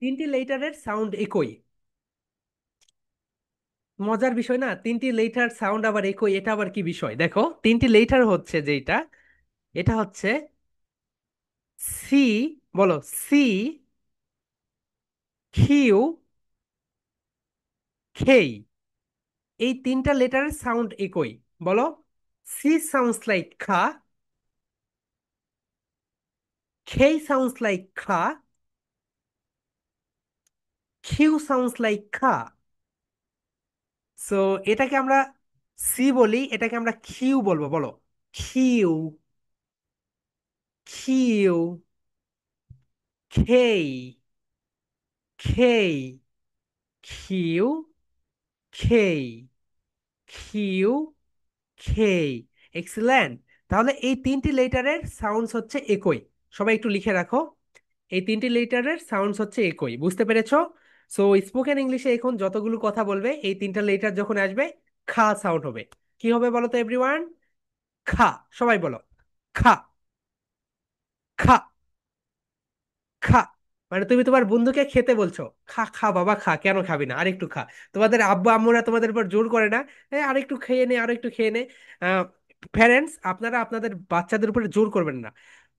তিনটি লেটারের সাউন্ড একই। মজার বিষয় না, তিনটি লেটার সাউন্ড আবার একই, এটা আবার কি বিষয়? দেখো, তিনটি লেটার হচ্ছে যেটা, এটা হচ্ছে সি, বলো, সি, কিউ, খেই। এই তিনটা লেটারের সাউন্ড একই। বলো। সি সাউন্ডস লাইক খা, খেই সাউন্ডস লাইক খা, কিউ সাউন্ডস লাইক খা। সো এটাকে আমরা সি বলি, এটাকে আমরা কিউ বলবো। বলো। Q, Q, K, K, Q, K, Q, K. Excellent. তাহলে এই তিনটি লেটারের সাউন্ডস হচ্ছে একই। সবাই একটু লিখে রাখো, এই তিনটি লেটারের সাউন্ডস হচ্ছে একই। বুঝতে পেরেছো? সো স্পোকেন ইংলিশে এখন যতগুলো কথা বলবে, এই তিনটা লেটার যখন আসবে, খা সাউন্ড হবে। কি হবে বলো তো এভরিওয়ান? খা। সবাই বলো। খা, খা, খা। মানে তুমি তোমার বন্ধুকে খেতে বলছো, খা খা বাবা খা, কেন খাবি না, আরেকটু খা। তোমাদের আব্বু আম্মুরা তোমাদের উপর জোর করে না, আরেকটু খেয়ে নে, আরেকটু খেয়ে নে। প্যারেন্টস, আপনারা আপনাদের বাচ্চাদের উপরে জোর করবেন না।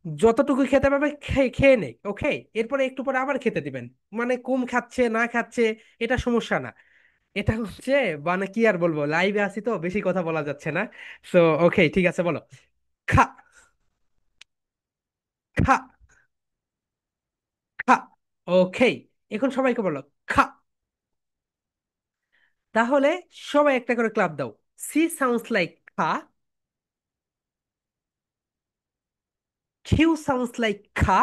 যতটুকু খেতে পারবে খেয়ে খেয়ে নে, ওকে? এরপরে একটু পরে আবার খেতে দিবেন। মানে কম খাচ্ছে না খাচ্ছে, এটা সমস্যা না। এটা হচ্ছে, মানে কি আর বলবো, লাইভে আছি তো বেশি কথা বলা যাচ্ছে না। সো ওকে, ঠিক আছে, বলো। খা, খা, খা। ওকে, এখন সবাইকে বলো, খা। তাহলে সবাই একটা করে ক্লাপ দাও। সি সাউন্ডস লাইক খা, কিউ সাউন্ডস লাইক খা,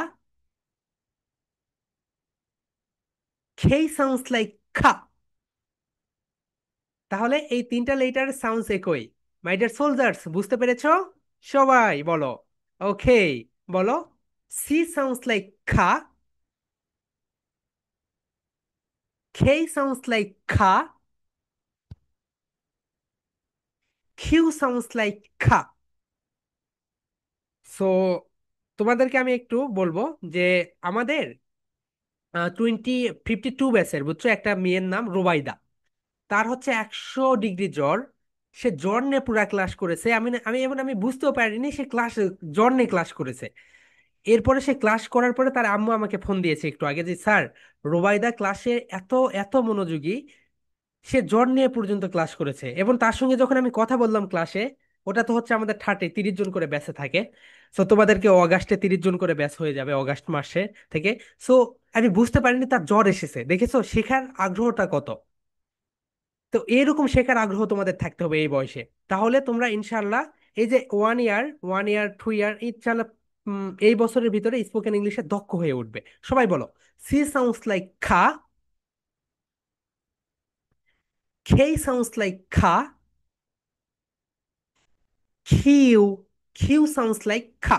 খেই সাউন্ডস লাইক খা। তাহলে এই তিনটা লেটার সাউন্ডস একই। মাই ডিয়ার সোলজার্স, বুঝতে পেরেছো? সবাই বলো। ওকে, বলো। সি সাউন্ডস লাইক খা, খেই সাউন্ডস লাইক খা, কিউ সাউন্ডস লাইক খা। সো তোমাদেরকে আমি একটু বলবো যে আমাদের 52 ব্যাচের, বুঝছো, একটা মেয়ের নাম রুবাইদা। তার হচ্ছে 100 ডিগ্রি জ্বর। সে জ্বর নিয়ে পুরা ক্লাস করেছে। আমি এখন আমি বুঝতেও পারিনি সে জ্বর নিয়ে ক্লাস করেছে। এরপরে সে ক্লাস করার পরে তার আম্মু আমাকে ফোন দিয়েছে একটু আগে, যে স্যার, রুবাইদা ক্লাসে এত এত মনোযোগী, সে জ্বর নিয়ে পর্যন্ত ক্লাস করেছে। এবং তার সঙ্গে যখন আমি কথা বললাম ক্লাসে, ওটা তো হচ্ছে আমাদের 30 জন করে ব্যাচে থাকে। সো তোমাদেরকে অগাস্টে 30 জন করে ব্যাচ হয়ে যাবে, অগাস্ট মাসে থেকে। সো আমি বুঝতে পারিনি তার জ্বর এসেছে। দেখেছো শেখার আগ্রহটা কত? তো এরকম শেখার আগ্রহ তোমাদের থাকতে হবে এই বয়সে। তাহলে তোমরা ইনশাল্লাহ এই যে 1 ইয়ার, 1 ইয়ার 2 ইয়ার, ইনশাল্লাহ এই বছরের ভিতরে স্পোকেন ইংলিশে দক্ষ হয়ে উঠবে। সবাই বলো। সি সাউন্ডস লাইক খা, খেই সাউন্ডস লাইক খা, কিউ, কিউ সাউন্ডস লাইক খা।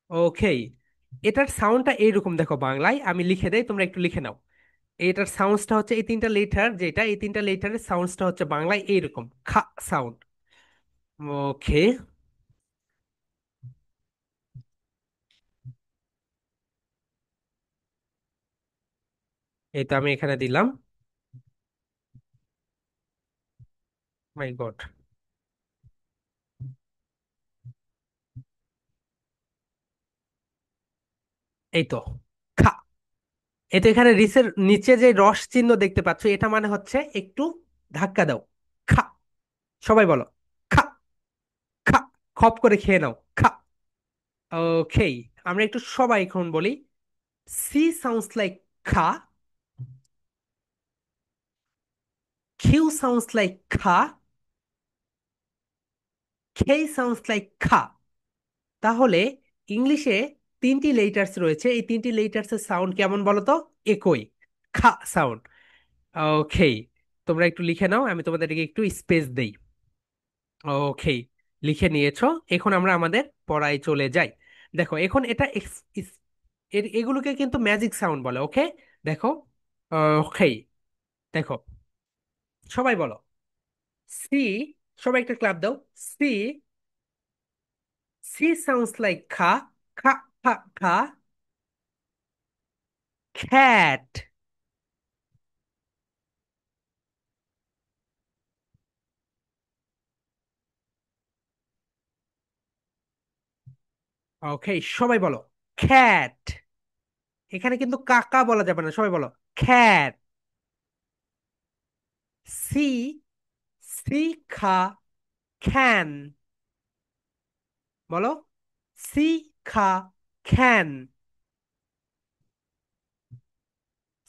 ওকে, এটার সাউন্ডটা এইরকম, দেখো বাংলায় আমি লিখে দেই, তোমরা একটু লিখে নাও। এটার সাউন্ডসটা হচ্ছে এই তিনটা লেটার, যেটা এই তিনটা লেটারের সাউন্ডসটা হচ্ছে বাংলায় এইরকম, খা সাউন্ড। ওকে, এই তো আমি এখানে দিলাম। মাই গড। এই তো, খা। এই তো এখানে রিসের নিচে যে রস চিহ্ন দেখতে পাচ্ছ, এটা মানে হচ্ছে একটু ধাক্কা দাও। খা। সবাই বলো। খা, খা। খপ করে খেয়ে নাও, খা। ওকে, আমরা একটু সবাই এখন বলি। সি সাউন্ডস লাইক খা, কিউ সাউন্ডস লাইক খা, খেই সাউন্ডস লাইক খা। তাহলে ইংলিশে তিনটি লেটার্স রয়েছে, এই তিনটি লেটার্স এর সাউন্ড কেমন বলো তো? একই, খা সাউন্ড। ওকে, তোমরা একটু লিখে নাও, আমি তোমাদেরকে একটু স্পেস দেই। ওকে, লিখে নিয়েছো। এখন আমরা আমাদের পড়ায় চলে যাই। দেখো এখন এটা এগুলোকে কিন্তু ম্যাজিক সাউন্ড বলে, ওকে? দেখো। ওকে, দেখো, সবাই বলো। সি, সবাই একটা ক্লাপ দাও। সি, সি সাউন্ডস লাইক খা, খা, খা, খা। cat. ওকে, সবাই বলো cat। এখানে কিন্তু কাকা বলা যাবে না, সবাই বলো cat। C, Shikha, can। বলো শিখা, can।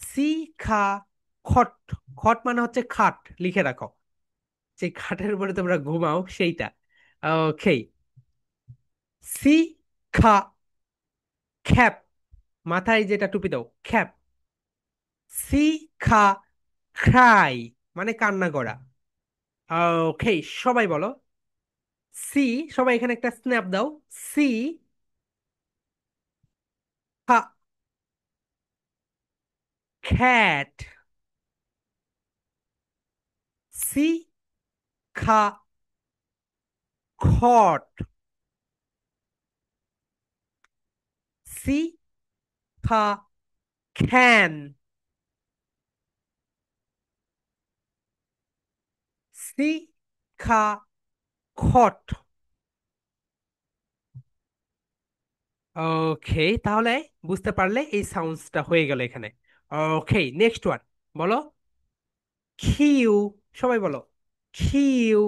শিখা, খট। খট মানে হচ্ছে খাট, লিখে রাখো। যে খাটের উপরে তোমরা ঘুমাও সেইটা। ওকে। শিখা, খ্যাপ, মাথায় যেটা টুপি দাও খ্যাপ। শিখা, ক্রাই মানে কান্না করা। ওকে, সবাই বলো সি। সবাই এখানে একটা স্ন্যাপ দাও। সি, খা, খ্যাট। সি, খা, খট। সি, খা, খ্যান। সি, খা, খট। ওকে, তাহলে বুঝতে পারলে এই সাউন্ডসটা হয়ে গেল এখানে। ওকে, নেক্সট ওয়ান বলো কিউ। সবাই বলো কিউ।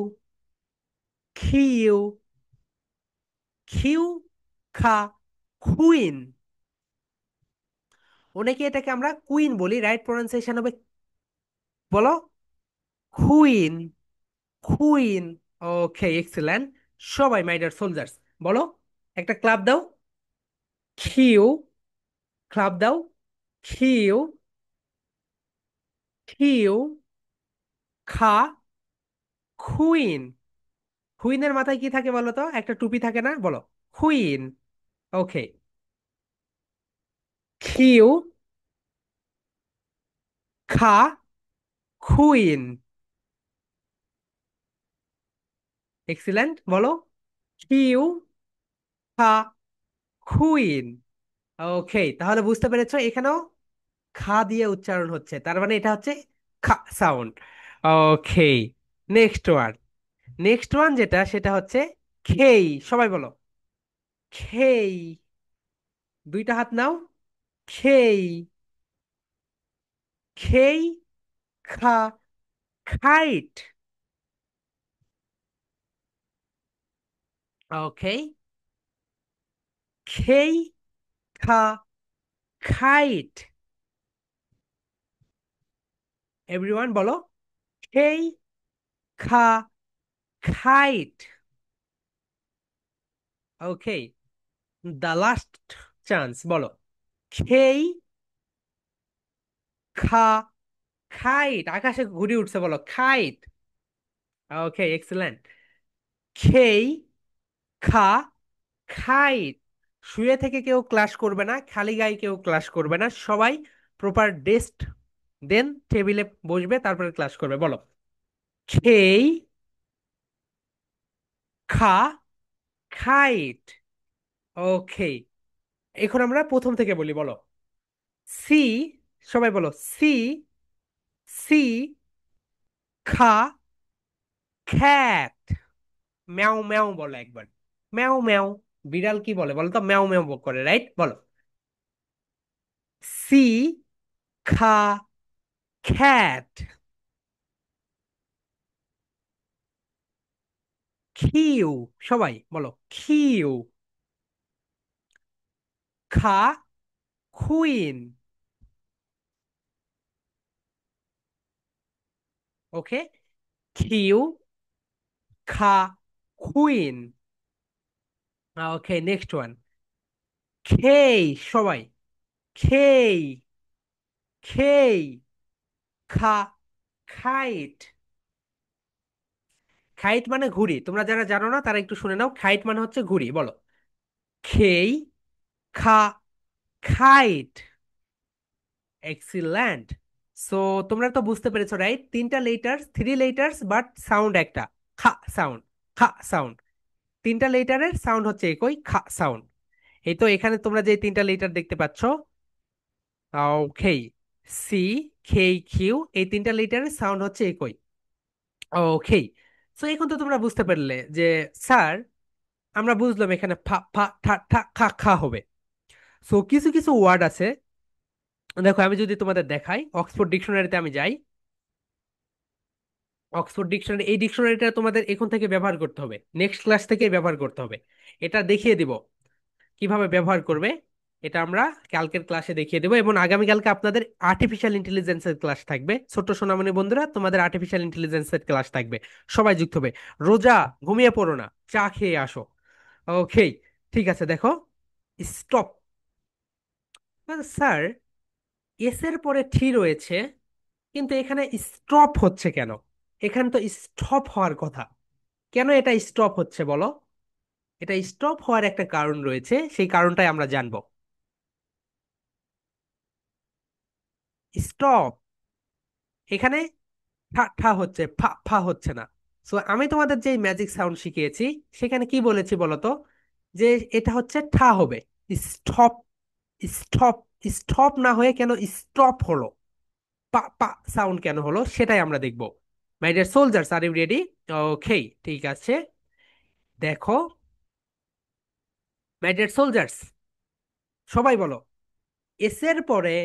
কিউ, কিউ, খা, কুইন। অনেকে এটাকে আমরা কুইন বলি, রাইট প্রনাউন্সিয়েশন হবে বলো কুইন। কুইন। ওকে, এক্সেলেন্ট। সবাই মাই ডিয়ার সোলজার্স বলো একটা ক্লাব দাও। কিউ, ক্লাব দাও। কিউ, কিউ, খা, কুইন। কুইনের মাথায় কি থাকে বলো তো? একটা টুপি থাকে না, বলো কুইন। ওকে, কিউ, খা, কুইন। এক্সিলেন্ট, বলো কিউ, খা, কুইন। ওকে, তাহলে বুঝতে পেরেছো এখানেও খা দিয়ে উচ্চারণ হচ্ছে, তার মানে এটা হচ্ছে খা সাউন্ড। ওকে, নেক্সট ওয়ান। নেক্সট ওয়ান যেটা সেটা হচ্ছে খেই। সবাই বলো খেই। দুইটা হাত নাও। খেই, খেই, খা, খাইট। ওকে, খেই, খা, খাইট। এভরিওয়ান বলো খেই, খা, খাইট। ওকে, দ্য লাস্ট চান্স বলো খেই, খা, খাইট। আকাশে ঘুড়ি উঠছে, বলো খাইট। ওকে, এক্সেলেন্ট। খেই, খা, খাইট। শুয়ে থেকে কেউ ক্লাস করবে না, খালি গায়ে কেউ ক্লাস করবে না, সবাই প্রপার ডেস্ক দেন টেবিলে বসবে, তারপরে ক্লাস করবে। বলো খেই, খা, খাইট। ওকে, এখন আমরা প্রথম থেকে বলি। বলো সি। সবাই বলো সি। সি, খা, খ্যাট। ম্যাও ম্যাও বলো একবার। ম্যাও ম্যাও। বিড়াল কি বলে বলো তো? ম্যাও ম্যাও করে, রাইট? বলো সি, খা, খ্যাট। কিউ। সবাই বলো কিউ। খা, কুইন। ওকে, কিউ, খা, কুইন। ওকে, নেক্সট ওয়ান খেই। সবাই খেই, খেই, খা, খাইট। খাইট মানে ঘুড়ি, তোমরা যারা জানো না তারা একটু শুনে নাও। খাইট মানে হচ্ছে ঘুড়ি। বলো খেই, খা, খাইট। এক্সিলেন্ট। সো তোমরা তো বুঝতে পেরেছো, রাইট? তিনটা letters, three letters, but sound একটা, খা সাউন্ড। খা সাউন্ড, তিনটা লেটারের সাউন্ড হচ্ছে একই, খা সাউন্ড। এই তো এখানে তোমরা যে তিনটা লেটার দেখতে পাচ্ছ, ওকে, সি, কে, কিউ, এই তিনটা লেটারের সাউন্ড হচ্ছে একই। ওকে, সো এখন তো তোমরা বুঝতে পারলে যে স্যার, আমরা বুঝলাম এখানে ফা ফা ঠা ঠা খা খা হবে। সো কিছু কিছু ওয়ার্ড আছে, দেখো আমি যদি তোমাদের দেখাই, অক্সফোর্ড ডিকশনারিতে আমি যাই। অক্সফোর্ড ডিকশনারি, এই ডিকশনারিটা তোমাদের এখন থেকে ব্যবহার করতে হবে, নেক্সট ক্লাস থেকেই ব্যবহার করতে হবে। এটা দেখিয়ে দিব কিভাবে ব্যবহার করবে, এটা আমরা কালকের ক্লাসে দেখিয়ে দেবো। এবং আগামীকালকে আপনাদের আর্টিফিশিয়াল ইন্টেলিজেন্সের ক্লাস থাকবে, ছোট্ট সোনামণি বন্ধুরা, তোমাদের আর্টিফিশিয়াল ইন্টেলিজেন্সের ক্লাস থাকবে। সবাই যুক্ত হবে। রোজা, ঘুমিয়ে পড়ো না, চা খেয়ে আসো। ওকে, ঠিক আছে। দেখো, স্টপ। স্যার, এস এর পরে টি রয়েছে, কিন্তু এখানে স্টপ হচ্ছে কেন? এখানে তো স্টপ হওয়ার কথা, কেন এটা স্টপ হচ্ছে বলো? এটা স্টপ হওয়ার একটা কারণ রয়েছে, সেই কারণটাই আমরা জানবো। স্টপ, এখানে ঠা ঠা হচ্ছে, ফা ফা হচ্ছে না। সো আমি তোমাদের যে ম্যাজিক সাউন্ড শিখিয়েছি, সেখানে কি বলেছি বলতো, যে এটা হচ্ছে ঠা হবে। স্টপ, স্টপ, স্টপ না হয়ে কেন স্টপ হলো, পা পা সাউন্ড কেন হলো, সেটাই আমরা দেখবো। My dear soldiers, are you ready? Okay, ঠিক আছে। দেখো, মাই ডিয়ার সোলজার্স, সবাই বলো, এস এর পরে,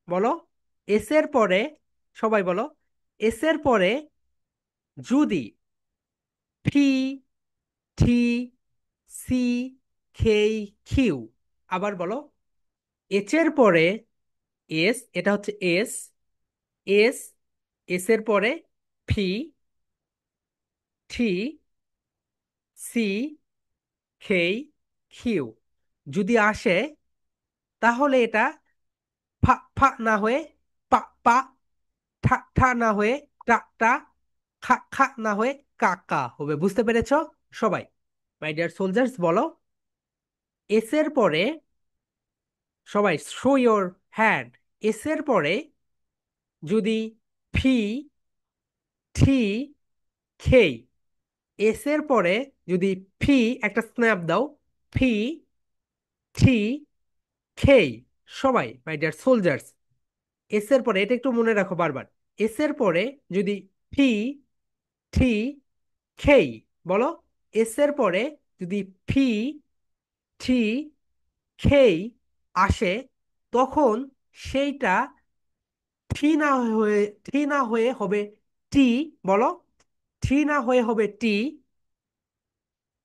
বলো, এস এর পরে, সবাই বলো, এস এর পরে যদি ফি, টি, সি, খেই, কিউ, আবার বলো, এইচ এর পরে এস, এটা হচ্ছে এস, এস, এস এর পরে ফি, টি, সি, খেই, কিউ যদি আসে, তাহলে এটা ফা ফা না হয়ে পা পা, ঠা ঠা না হয়ে টা টা, খা খা না হয়ে কা কা হবে। বুঝতে পেরেছো সবাই? মাই ডিয়ার সোলজার্স, বলো, এস এর পরে, সবাই শো ইয়োর হ্যান্ড, এস এর পরে যদি ফি, টি, খেই, এস এর পরে যদি ফি, একটা স্ন্যাপ দাও, ফি, টি, খেই, সবাই মাই ডিয়ার সোলজার্স, এস এর পরে, এটা একটু মনে রাখো বারবার, এস এর পরে যদি ফি, টি, খেই, বলো, এস এর পরে যদি ফি, টি, খেই আসে, তখন সেইটা থি না হয়ে, থি না হয়ে হবে টি, বলো, থি না হয়ে হবে টি,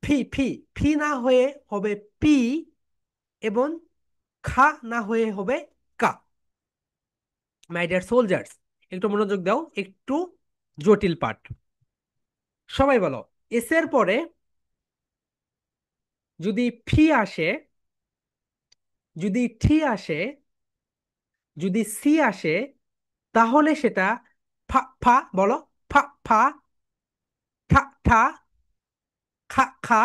ফি ফি, ফি না হয়ে হবে পি, এবং খা না হয়ে হবে কা। মাই ডিয়ার সোলজার্স, একটু মনোযোগ দাও, একটু জটিল পাঠ। সবাই বলো, এস এর পরে যদি ফি আসে, যদি টি আসে, যদি সি আসে, তাহলে সেটা ফা ফা, বলো, ফা ফা, ঠা ঠা, খা খা,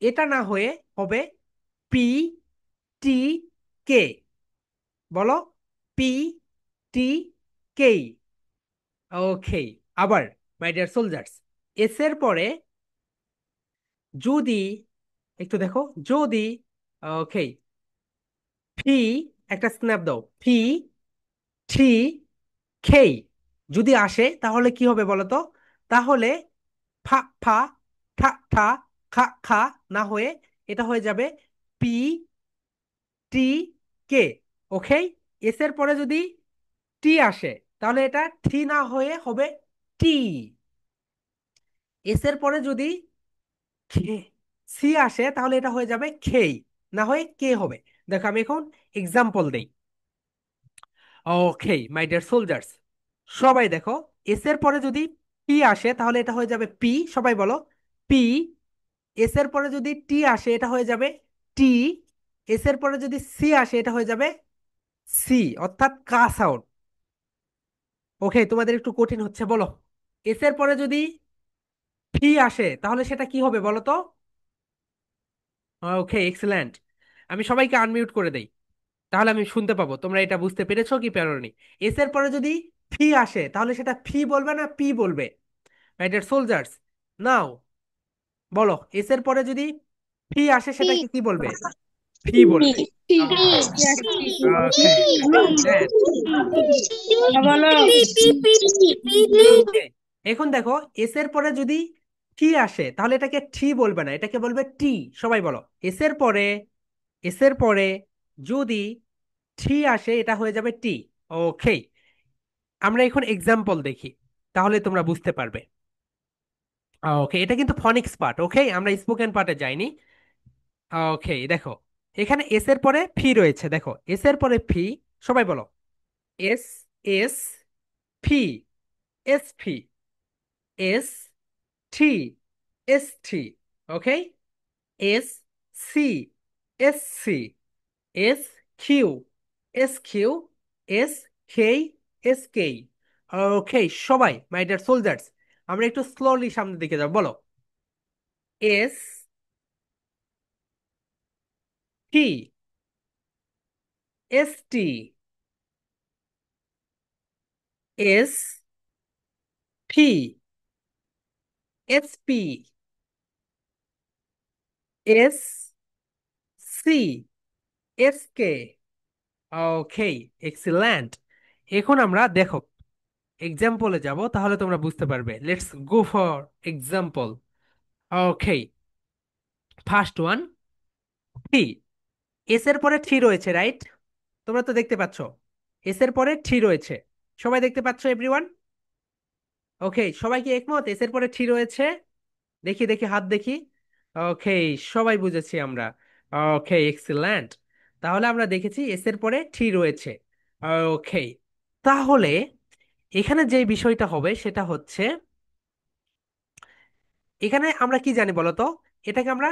এটা না হয়ে হবে পি, টি, কে, বলো, পি, টি, কে। ওকে, আবার মাই ডিয়ার সোলজার্স, এস এর পরে যদি, একটু দেখো, যদি, ওকে, ফি, একটা স্ন্যাপ দাও, ফি, টি, খেই যদি আসে, তাহলে কি হবে বলো তো? তাহলে ফা ফা, ঠা ঠা, খা খা না হয়ে এটা হয়ে যাবে পি, টি, কে। ওকে, এস এর পরে যদি টি আসে, তাহলে এটা টি না হয়ে হবে টি। এস এর পরে যদি সি আসে, তাহলে এটা হয়ে যাবে খেই, না হয়ে কে হবে। দেখো আমি এখন এক্সাম্পল দেই। ওকে, মাই ডিয়ার সোলজার্স, সবাই দেখো, এস এর পরে যদি পি আসে, তাহলে এটা হয়ে যাবে পি, সবাই বলো, পি। এস এর পরে যদি টি আসে, এটা হয়ে যাবে টি। এস এর পরে যদি সি আসে, এটা হয়ে যাবে সি, অর্থাৎ কা সাউন্ড। ওকে, তোমাদের একটু কঠিন হচ্ছে, বলো, এস এর পরে যদি ফি আসে, তাহলে সেটা কি হবে বলো তো? ওকে, এক্সেলেন্ট। আমি সবাইকে আনমিউট করে দেই, তাহলে আমি শুনতে পাবো তোমরা এটা বুঝতে পেরেছো কি পারোনি। এস এর পরে যদি ফি আসে, তাহলে সেটা ফি বলবে না পি বলবে? রাইট সোলজার্স, নাও বলো, এস এর পরে যদি ফি আসে, পি। সেটাকে কি বলবে? ফি বলবে। ওকে, ওকে। এখন দেখো, এস এর পরে যদি টি আসে তাহলে এটাকে টি বলবে না, এটাকে বলবে টি। সবাই বলো, এস এর পরে, এস এর পরে যদি টি আসে এটা হয়ে যাবে টি। ওকে, আমরা এখন এক্সাম্পল দেখি, তাহলে তোমরা বুঝতে পারবে। ওকে, এটা কিন্তু ফনিক্স পার্ট। ওকে, আমরা স্পোকেন পার্টে যাইনি। ওকে, দেখো, এখানে এস এর পরে ফি রয়েছে, দেখো এস এর পরে ফি। সবাই বলো, এস, এস, ফি, এস ফি, S T, S T. Okay, S C, S C, S Q, S Q, S K, S K. Okay সবাই, মাই ডিয়ার সোলজার্স, আমরা একটু স্লোলি সামনের দিকে যাব। বলো, S T, S T, S P, S P, S C, S K. Okay, excellent. এখন আমরা দেখো এক্সাম্পলে যাব, তাহলে তোমরা বুঝতে পারবে। Let's go for example. Okay, first one, three. S এর পরে থ্রি রয়েছে, রাইট? তোমরা তো দেখতে পাচ্ছ, এস এর পরে থ্রি রয়েছে। সবাই দেখতে পাচ্ছ, এভরিওয়ান? ওকে, সবাই কি একমত এস এর পরে থ্রি রয়েছে? দেখি দেখি, হাত দেখি। ওকে, সবাই বুঝেছি আমরা। ওকে, এক্সিলেন্ট। তাহলে আমরা দেখেছি এস এর পরে থ্রি রয়েছে। ওকে, তাহলে এখানে যে বিষয়টা হবে সেটা হচ্ছে, এখানে আমরা কি জানি বলো তো? এটাকে আমরা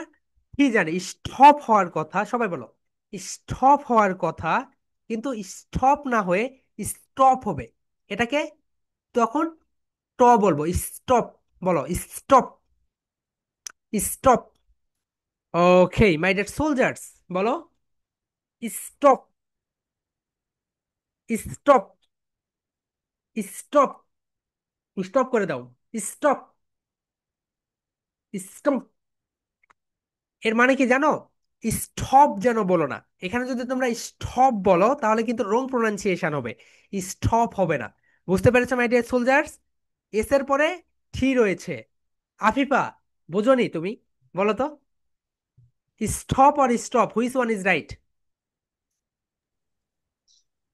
কি জানি? স্টপ হওয়ার কথা। সবাই বলো, স্টপ হওয়ার কথা। কিন্তু স্টপ না হয়ে স্টপ হবে। এটাকে তখন ট বলবো, স্টপ। বলো, stop, stop. Okay my dear soldiers, বলো, স্টপ, স্টপ, স্টপ। স্টপ করে দাও, স্টপ, স্টপ। এর মানে কি জানো? স্টপ যেন বলো না। এখানে যদি তোমরা স্টপ বলো তাহলে কিন্তু রং প্রোনাউন্সিয়েশন হবে, স্টপ হবে না। বুঝতে পেরেছো মাই ডিয়ার সোলজার্স? এস এর পরে থি রয়েছে। আফিফা, বোঝনি তুমি? বলো তো, stop or stop, which one is right?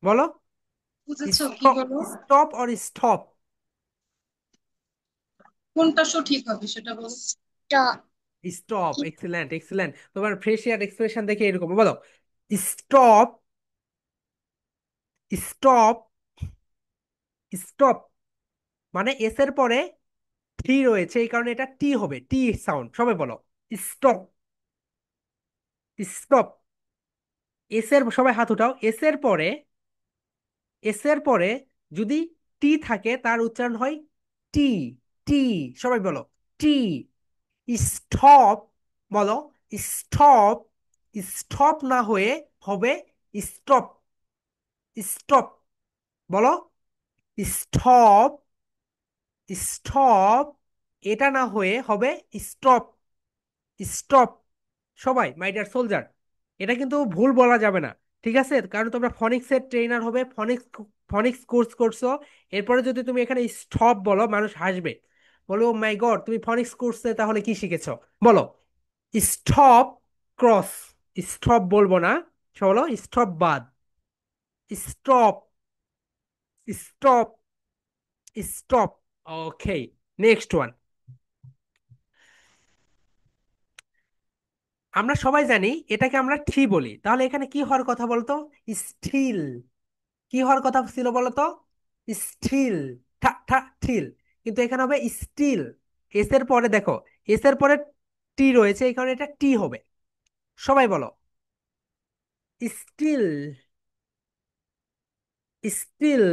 বলো, বুঝেছো কি স্টপ, বলো? Stop or stop? কোনটা সঠিক হবে সেটা বলো। স্টপ। Excellent, excellent. তোমার ফেসিয়াল এক্সপ্রেশন দেখে এরকম বলো, স্টপ, স্টপ, স্টপ। মানে এস এর পরে টি রয়েছে, এই কারণে এটা টি হবে, টি সাউন্ড। সবাই বলো, স্টপ, স্টপ। এস এর, সবাই হাত উঠাও। এস এর পরে, এস এর পরে যদি টি থাকে তার উচ্চারণ হয় টি, টি। সবাই বলো, টি। স্টপ, বলো, স্টপ। স্টপ না হয়ে হবে স্টপ, স্টপ। বলো, স্টপ, স্টপ। এটা না হয়ে হবে স্টপ, স্টপ। সবাই মাই ডিয়ার সোলজার, এটা কিন্তু ভুল বলা যাবে না, ঠিক আছে? কারণ তোমরা ফনিক্সের ট্রেনার হবে, ফনিক্স, ফনিক্স কোর্স করছো। এরপরে যদি তুমি এখানে স্টপ বলো, মানুষ হাসবে, বলো ও মাই গড, তুমি ফনিক্স কোর্সে তাহলে কি শিখেছো? বলো, স্টপ, ক্রস। স্টপ বলবো না, বলো স্টপ বাদ, স্টপ, স্টপ, স্টপ। ওকে, নেক্সট ওয়ান। আমরা সবাই জানি এটাকে আমরা ঠি বলি, তাহলে এখানে কি হওয়ার কথা বলতো? স্টিল। কি হওয়ার কথা ছিল বলতো? স্টিল, ঠা ঠা ঠিল। কিন্তু এখানে হবে স্টিল। এস এর পরে দেখো, এস এর পরে টি রয়েছে, এই কারণে এটা টি হবে। সবাই বলো, স্টিল, স্টিল,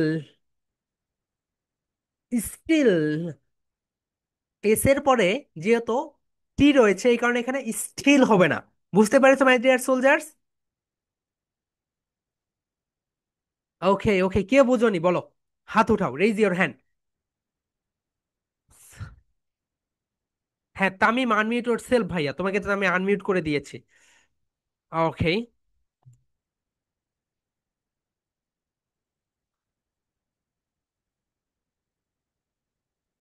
স্টিল। এস এর পরে যেহেতু টি রয়েছে, এই কারণে এখানে স্টিল হবে না। বুঝতে পেরেছো মাই ডিয়ার সোলজার্স? ওকে, ওকে, কে বুঝোনি বলো, হাত উঠাও, রেইজ ইওর হ্যান্ড। হ্যাঁ, তামিম, আনমিউট ইয়োর সেলফ। ভাইয়া, তোমাকে তো আমি আনমিউট করে দিয়েছি। ওকে,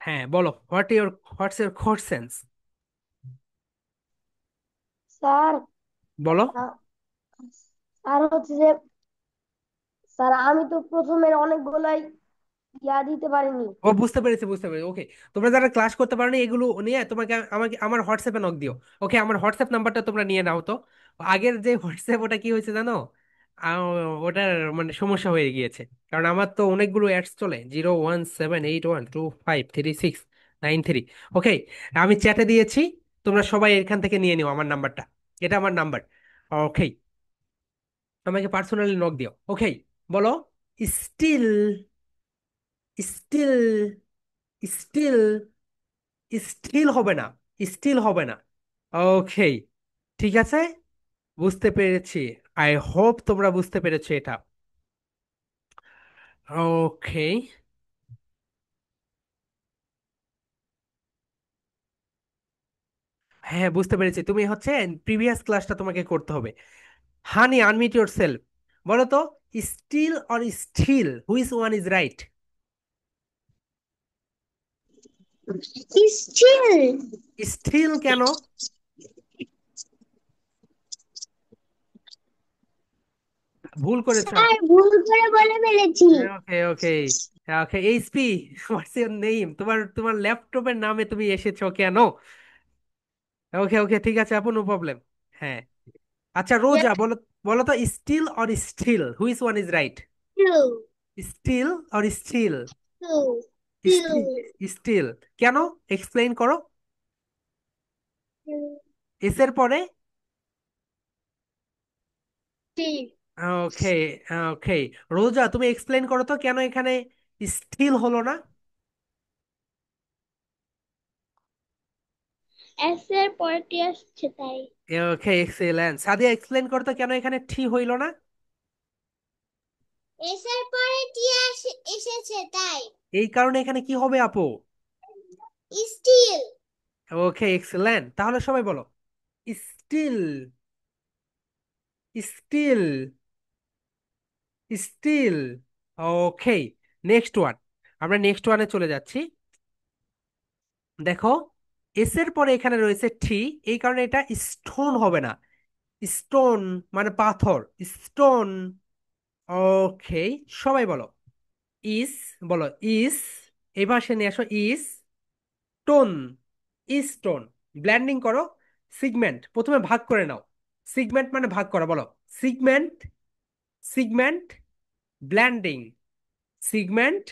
হ্যাঁ বলো, হোয়াটস ইউর কোশ্চেন্স? স্যার, বলো। আ- স্যার হচ্ছে যে, স্যার আমি তো প্রথমের অনেকগুলাই ইয়া দিতে পারিনি। ও বুঝতে পেরেছি, বুঝতে পেরেছি, ওকে। তোমরা যারা ক্লাস করতে পারো না এগুলো নিয়ে তোমাকে আমাকে আমার হোয়াটসঅ্যাপে নক দিও। ওকে, আমার হোয়াটসঅ্যাপ নাম্বারটা তোমরা নিয়ে নাও তো। আগের যে হোয়াটসঅ্যাপ, ওটা কি হয়েছে জানো? ওটার মানে সমস্যা হয়ে গিয়েছে। কারণ আমার তো অনেকগুলো অ্যাডস চলে, 01781253693। ওকে, আমি চ্যাটে দিয়েছি, তোমরা সবাই এখান থেকে নিয়ে নিও আমার নাম্বারটা। এটা আমার নাম্বার। ওকে, আমাকে পার্সোনালি নক দিও। ওকে, বলো। স্টিল, স্টিল, স্টিল, স্টিল হবে না, স্টিল হবে না। ওকে, ঠিক আছে, বুঝতে পেরেছি। আই হোপ তোমরা বুঝতে পেরেছো এটা। ওকে, হ্যাঁ বুঝতে পেরেছি। তুমি হচ্ছে প্রিভিয়াস ক্লাসটা তোমাকে করতে হবে। Honey, unmute yourself. বলো তো, still or still, which one is right? Still. Still কেন? ভুল করেছো। স্যার ভুল করে বলে ফেলেছি। Okay okay okay, HP, what's your name? তোমার তোমার ল্যাপটপের নামে তুমি এসেছো কেন? ওকে ওকে, ঠিক আছে আপু, নো প্রবলেম। হ্যাঁ, আচ্ছা রোজা, বলো। বলো তো, still or still, which one is right? Still. Still or still? Still. Still কেন? এক্সপ্লেইন করো। স্টিল। এস এর পরে? স্টিল। ওকে ওকে, রোজা তুমি এক্সপ্লেইন করো তো কেন এখানে স্টিল হলো না? এস এর পরটি আসছে তাই। ওকে, এক্সেলেন্ট। সাদিয়া এক্সপ্লেইন করো তো কেন এখানে ঠি হইলো না? এস এর পরে টি এসেছে তাই। এই কারণে এখানে কি হবে আপু? স্টিল। ওকে, এক্সেলেন্ট। তাহলে সবাই বলো, স্টিল, স্টিল, স্টিল। ওকে, নেক্সট ওয়ান। আমরা নেক্সট ওয়ানে চলে যাচ্ছি। দেখো, এস এর পরে এখানে রয়েছে টি, এই কারণে এটা স্টোন হবে না। স্টোন মানে পাথর, স্টোন। ওকে, সবাই বলো, ইস, বলো ইস। এই পাশে নিয়ে আসো, ইস টোন, স্টোন। ব্ল্যান্ডিং করো। সিগমেন্ট, প্রথমে ভাগ করে নাও। সিগমেন্ট মানে ভাগ করা, বলো। Segment, segment, blending, segment,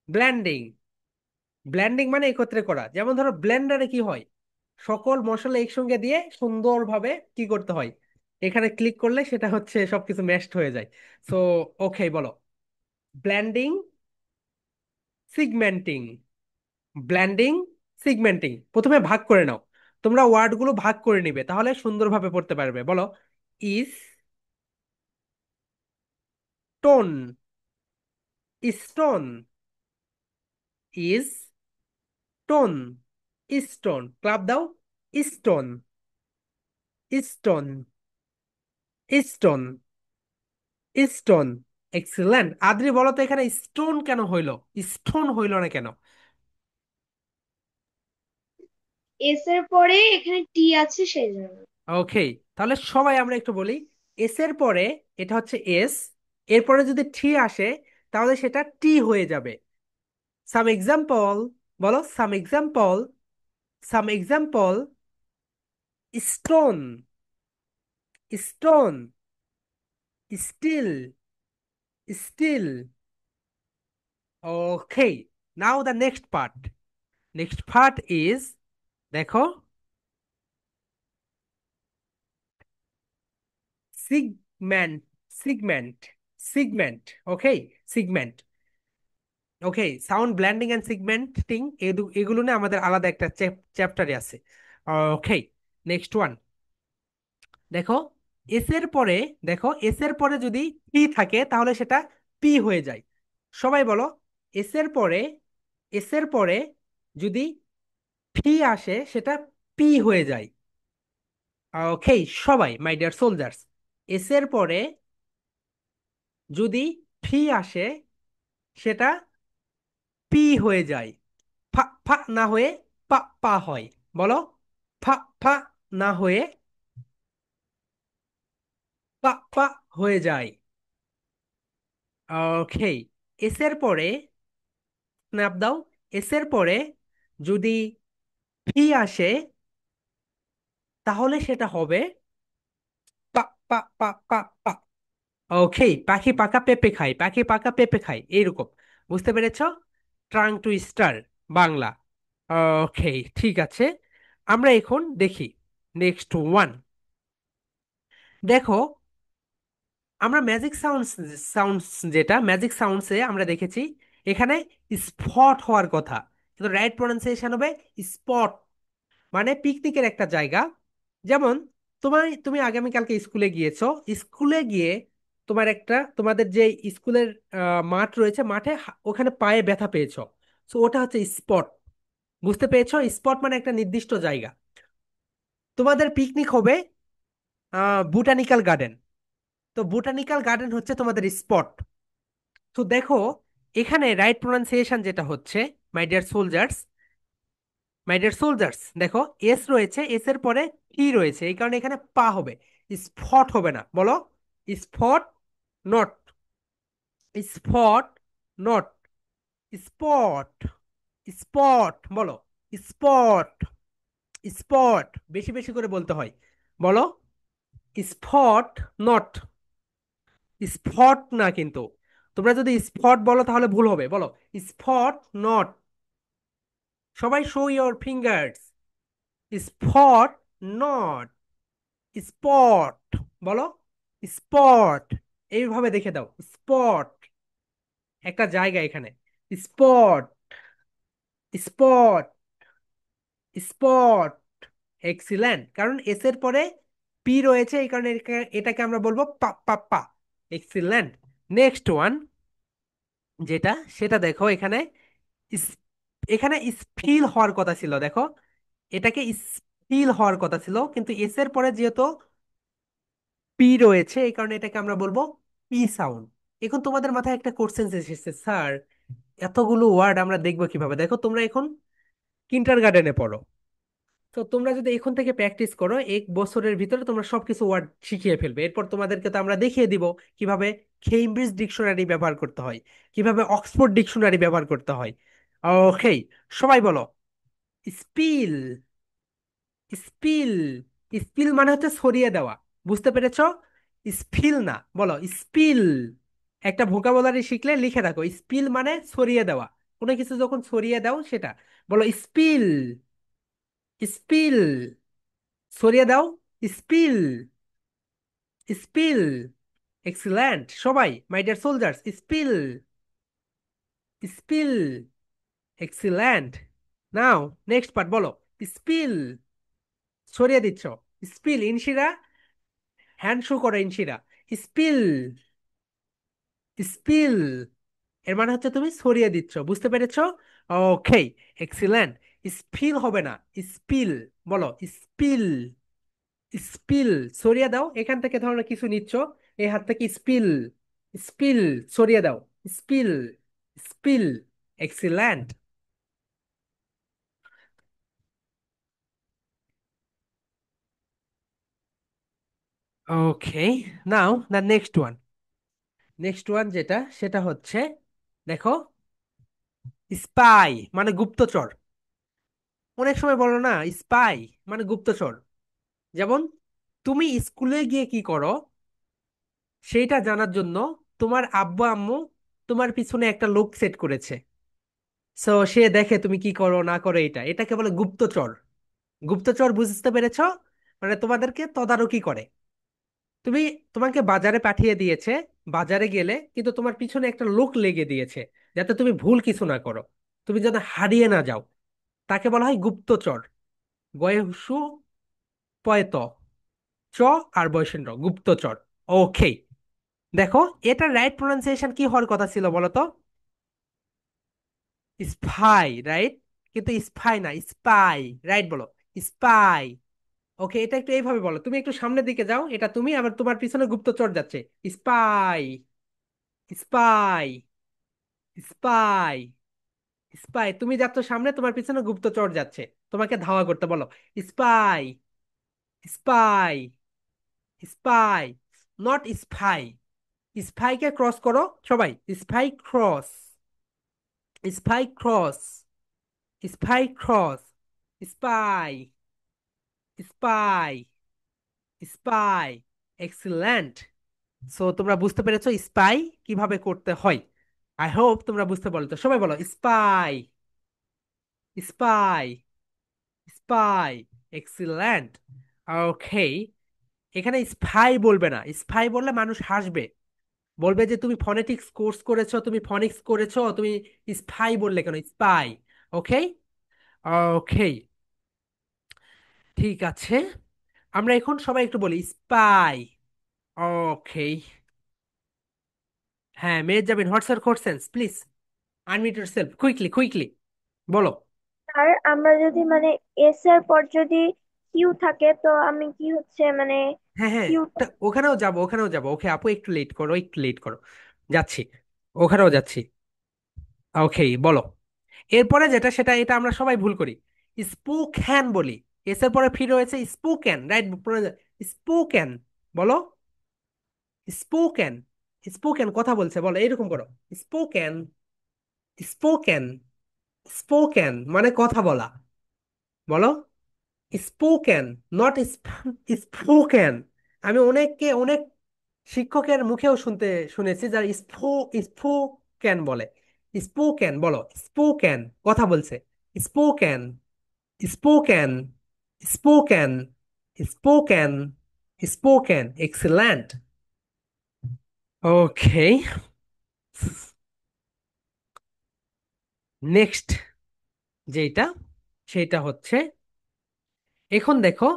blending. Blending মানে একত্রে করা। যেমন ধরো ব্লেন্ডারে কি হয়, সকল মশলা একসঙ্গে দিয়ে সুন্দরভাবে কি করতে হয়, এখানে ক্লিক করলে সেটা হচ্ছে সবকিছু ম্যাশড হয়ে যায়। সো ওকে, বলো। Blending, segmenting, blending, segmenting. প্রথমে ভাগ করে নাও। তোমরা ওয়ার্ডগুলো ভাগ করে নিবে, তাহলে সুন্দরভাবে পড়তে পারবে। বলো, s tone, stone, s tone, stone. Clap দাও। Stone, stone, stone, stone. Excellent. Adri, বলো তো এখানে স্টোন কেন হইলো, স্টোন হইলো না কেন? এস এর পরে এখানে টি আছে সেই জন্য। ওকে, তাহলে সবাই আমরা একটু বলি। এস এর পরে এটা হচ্ছে এস, এরপরে যদি টি আসে তাহলে সেটা টি হয়ে যাবে। সাম এক্সাম্পল, বলো some example, some example. Stone, stone, steel, steel. Okay, now the next part. Next part is, দেখো, segment, segment, segment. Okay, segment. Okay, sound blending and segmenting, এগুলো নিয়ে আমাদের আলাদা একটা চ্যাপ্টারে আছে। Okay, next one. দেখো, এস এর পরে, দেখো এস এর পরে যদি পি থাকে তাহলে সেটা পি হয়ে যায়। সবাই বলো, এস এর পরে, এস এর পরে যদি পি আসে সেটা পি হয়ে যায়। ওকে, সবাই মাই ডিয়ার সোলজার্স, এস এর পরে যদি পি আসে সেটা পি হয়ে যায়। ফা না হয়ে পা পা হয়। বলো, ফা ফা না হয়ে পা পা হয়ে যায়। ওকে, এসের পরে স্ন্যাপ দাও। এসের পরে যদি ফি আসে তাহলে সেটা হবে পা পা পা পা পা। ওকে, পাখি পাকা পেঁপে খায়, পাখি পাকা পেঁপে খায়, এইরকম। বুঝতে পেরেছ? ট্রাং টু স্টার বাংলা। ওকে, ঠিক আছে। আমরা এখন দেখি নেক্সট ওয়ান। দেখো, আমরা ম্যাজিক সাউন্ডস, সাউন্ডস যেটা ম্যাজিক সাউন্ডসে আমরা দেখেছি এখানে স্পট হওয়ার কথা, কিন্তু রাইট প্রনাউন্সিয়েশন হবে স্পট। মানে পিকনিকের একটা জায়গা। যেমন তুমি আগামীকালকে স্কুলে গিয়েছো, স্কুলে গিয়ে তোমাদের যে স্কুলের মাঠ রয়েছে, মাঠে ওখানে পায়ে ব্যথা পেয়েছো, তো ওটা হচ্ছে স্পট। বুঝতে পেরেছো? স্পট মানে একটা নির্দিষ্ট জায়গা। তোমাদের পিকনিক হবে বুটানিক্যাল গার্ডেন, তো বুটানিক্যাল গার্ডেন হচ্ছে তোমাদের স্পট। তো দেখো, এখানে রাইট প্রোনাউন্সিয়েশন যেটা হচ্ছে, my dear soldiers, my dear soldiers, দেখো এস রয়েছে, এস এর পরে টি রয়েছে, এই কারণে এখানে পা হবে, স্পট হবে না। বলো, spot not, spot not, spot, spot, বলো স্পট, স্পট, বেশি বেশি করে বলতে হয়। বলো, স্পট নট, স্পট না কিন্তু। তোমরা যদি স্পট বলো তাহলে ভুল হবে। বলো, স্পট নট। সবাই show your fingers. Spot not, spot, বলো স্পট, এইভাবে দেখে দাও। স্পট একটা জায়গা এখানে। Spot, spot, spot. এক্সিলেন্ট, কারণ এস এর পরে পি রয়েছে, এই কারণে এটাকে আমরা বলবো পা পা পা। এক্সিলেন্ট। নেক্সট ওয়ান যেটা, সেটা দেখো এখানে ইস- এখানে স্পিল হওয়ার কথা ছিল, দেখো এটাকে স্পিল হওয়ার কথা ছিল, কিন্তু এস এর পরে যেহেতু পি রয়েছে এই কারণে এটাকে আমরা বলবো পি সাউন্ড। এখন তোমাদের মাথায় একটা কোশ্চেন এসেছে, স্যার এতগুলো ওয়ার্ড আমরা দেখবো কিভাবে? দেখো, তোমরা এখন কিন্ডার গার্ডেনে পড়ো, তো তোমরা যদি এখন থেকে প্র্যাকটিস করো, 1 বছরের ভিতরে তোমরা সবকিছু ওয়ার্ড শিখিয়ে ফেলবে। এরপর তোমাদেরকে তো আমরা দেখিয়ে দিব কিভাবে কেমব্রিজ ডিকশনারি ব্যবহার করতে হয়, কিভাবে অক্সফোর্ড ডিকশনারি ব্যবহার করতে হয়। ওকে, সবাই বলো, স্পিল, স্পিল। স্পিল মানে হচ্ছে ছড়িয়ে দেওয়া। বুঝতে পেরেছো? স্পিল না, বলো স্পিল। একটা ভোকাবুলারি শিখলে লিখে রাখো, স্পিল মানে ছড়িয়ে দেওয়া। কোনো কিছু যখন ছড়িয়ে দাও সেটা। বলো স্পিল, স্পিল, ছড়িয়ে দাও, স্পিল, স্পিল। এক্সিলেন্ট, সবাই my dear soldiers, spill, spill. Excellent. Now next part, বলো স্পিল, ছড়িয়ে দিচ্ছ। স্পিল, ইনশিরা হ্যান্ড শো করো, ইনশিরা স্পিল, স্পিল, এর মানে হচ্ছে তুমি ছড়িয়ে দিচ্ছ। বুঝতে পেরেছো? ওকে, এক্সিলেন্ট। স্পিল হবে না, স্পিল। বলো স্পিল, স্পিল, ছড়িয়ে দাও। এখান থেকে ধরো কিছু নিচ্ছ, এই হাত থেকে স্পিল, স্পিল, ছড়িয়ে দাও, spill, spill. Excellent. Okay, now the next one. Next one যেটা, সেটা হচ্ছে দেখো, স্পাই মানে গুপ্তচর। অনেক সময় বলো না, স্পাই মানে গুপ্তচর। যেমন তুমি স্কুলে গিয়ে কি করো সেইটা জানার জন্য তোমার আব্বু আম্মু তোমার পিছনে একটা লোক সেট করেছে, সো সে দেখে তুমি কি করো না করো। এটাকে বলে গুপ্তচর। গুপ্তচর, বুঝতে পেরেছো? মানে তোমাদেরকে তদারকি করে। তুমি, তোমাকে বাজারে পাঠিয়ে দিয়েছে, বাজারে গেলে কিন্তু তোমার পিছনে একটা লোক লেগে দিয়েছে যাতে তুমি ভুল কিছু না করো, তুমি যাতে হারিয়ে না যাও। তাকে বলা হয় গুপ্তচর। গয়েহসু পয়ত, চ আর বয়সেন্দ্র, গুপ্তচর। ওকে, দেখো এটা রাইট প্রোনাউন্সিয়েশন কি হওয়ার কথা ছিল বলো তো? Spy, right? কিন্তু স্পাই না, স্পাই। রাইট, বলো স্পাই। ওকে, এটা একটু এইভাবে বলো, তুমি একটু সামনের দিকে যাও, এটা তুমি, আবার তোমার পিছনে গুপ্তচর যাচ্ছে। Spy, spy, spy. স্পাই, তুমি যাচ্ছ সামনে, তোমার পিছনে গুপ্তচর যাচ্ছে, তোমাকে ধাওয়া করতে, বলো spy. Spy. Spy, not spy. স্পাইকে ক্রস করো সবাই, spy cross. Spy cross. Spy cross. Spy. Spy. Spy. Excellent. So তোমরা বুঝতে পেরেছো স্পাই কিভাবে করতে হয়। আই হোপ তোমরা বুঝতে পারছো, সবাই বলো স্পাই। স্পাই। স্পাই। এক্সিলেন্ট। ওকে। এখানে স্পাই বলবে না, স্পাই বললে মানুষ হাসবে, বলবে যে তুমি ফনেটিক্স কোর্স করেছো, তুমি ফনিক্স করেছো, তুমি স্পাই বললে কেন, স্পাই। ওকে। ওকে, ঠিক আছে। আমরা এখন সবাই একটু বলি স্পাই। ওকে। হ্যাঁ, Mehjabin, what's your questions please, unmute yourself quickly quickly, বলো। আর আমরা যদি মানে এস এর পর যদি কিউ থাকে তো আমি কি হচ্ছে মানে হ্যাঁ হ্যাঁ, কিউটা। ওখানেও যাবো, ওখানেও যাবো। ওকে আপু, একটু লেট করো, একটু লেট করো, যাচ্ছি, ওখানেও যাচ্ছি। ওকে, বলো। এরপরে যেটা সেটা, এটা আমরা সবাই ভুল করি, স্পোকেন বলি। এস এর পরে ফি রয়েছে, স্পোকেন, রাইট? স্পোকেন, বলো স্পোকেন। স্পোকেন কথা বলছে, বলো এরকম করো, স্পোকেন। স্পোকেন। স্পোকেন মানে কথা বলা, বলো স্পোকেন, নট স্পোকেন। আমি অনেককে, অনেক শিক্ষকের মুখেও শুনেছি যারা স্পোকেন বলে। স্পোকেন বলো, স্পোকেন কথা বলছে, spoken. Spoken. Spoken. Spoken. Spoken, excellent. Okay, next যেটা, সেটা হচ্ছে, এখন দেখো,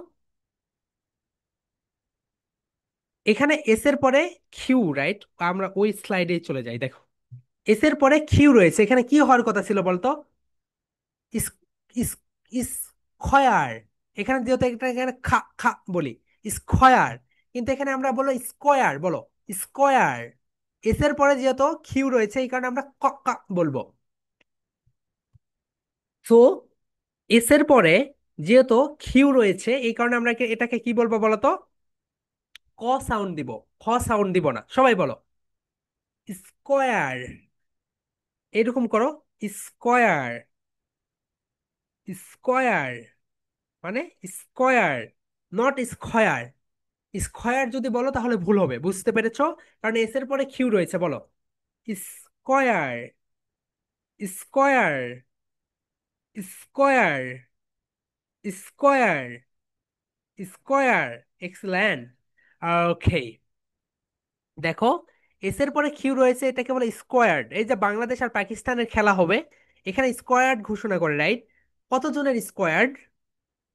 এখানে এস এর পরে কিউ, রাইট? আমরা ওই স্লাইডে চলে যাই, দেখো এস এর পরে কিউ রয়েছে, এখানে কি হওয়ার কথা ছিল বলতো? ইস ইস স্কয়ার। এখানে যেহেতু এটা এখানে খা খা বলি, স্কয়ার, কিন্তু এখানে আমরা বলো স্কয়ার, বলো স্কয়ার। এস এর পরে যেহেতু কিউ রয়েছে, এই কারণে আমরা ক কা বলবো। সো এস এর পরে যেহেতু কিউ রয়েছে, এই কারণে আমরা এটাকে কি বলবো বলো তো? ক সাউন্ড দিব, খ সাউন্ড দিব না, সবাই বলো স্কয়ার। এরকম করো, স্কয়ার। স্কয়ার মানে স্কয়ার, নট স্কয়ার। স্কয়ার যদি বলো তাহলে ভুল হবে, বুঝতে পেরেছো? কারণ এস এর পরে কিউ রয়েছে, বলো square. Square. Square. Square. Square, excellent. Okay, দেখো এস এর পরে কিউ রয়েছে, এটাকে বলে স্কোয়ার্ড। এই যে বাংলাদেশ আর পাকিস্তানের খেলা হবে, এখানে স্কোয়ার্ড ঘোষণা করে, রাইট? কতজনের স্কোয়ার্ড?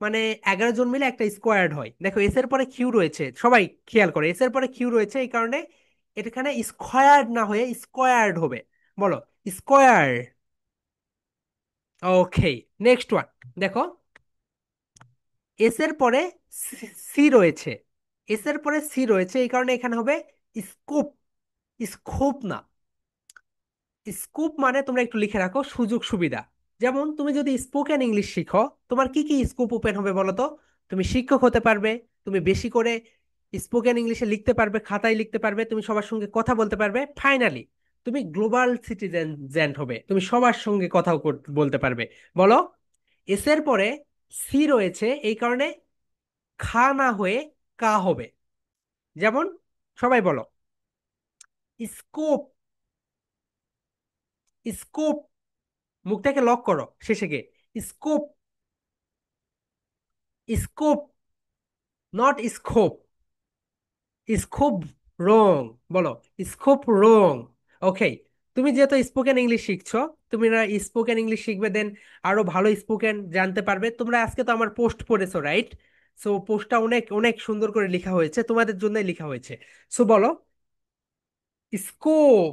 মানে 11 জন মিলে একটা স্কোয়ার্ড হয়। দেখো এস এর পরে কিউ রয়েছে, সবাই খেয়াল করে, এস এর পরে কিউ রয়েছে, এই কারণে এখানে স্কোয়ার্ড না হয়ে স্কোয়ার্ড হবে, বলো স্কোয়ার। ওকে, নেক্সট ওয়ান, দেখো এস এর পরে সি রয়েছে। এস এর পরে সি রয়েছে, এই কারণে এখানে হবে স্কুপ। স্কোপ না, স্কোপ মানে তোমরা একটু লিখে রাখো সুযোগ সুবিধা। যেমন তুমি যদি স্পোকেন ইংলিশ শিখো, তোমার কি কি স্কোপ ওপেন হবে বলো তো? তুমি শিক্ষক হতে পারবে, তুমি বেশি করে স্পোকেন ইংলিশে লিখতে পারবে, খাতায় লিখতে পারবে, তুমি সবার সঙ্গে কথা বলতে পারবে, ফাইনালি তুমি গ্লোবাল সিটিজেন হবে, তুমি সবার সঙ্গে কথা বলতে পারবে। বলো এস এর পরে সি রয়েছে, এই কারণে খা না হয়ে কা হবে। যেমন সবাই বলো স্কোপ। স্কোপ, মুখটাকে লক করো শেষে গিয়ে, scope. Scope, not scope. Scope wrong, বলো স্কোপ রং। ওকে, তুমি যেহেতু স্পোকেন ইংলিশ শিখছো, তুমি স্পোকেন ইংলিশ শিখবে, দেন আরো ভালো স্পোকেন জানতে পারবে। তোমরা আজকে তো আমার পোস্ট পড়েছো, রাইট? সো পোস্টটা অনেক অনেক সুন্দর করে লেখা হয়েছে, তোমাদের জন্যই লেখা হয়েছে। সো বলো স্কোপ,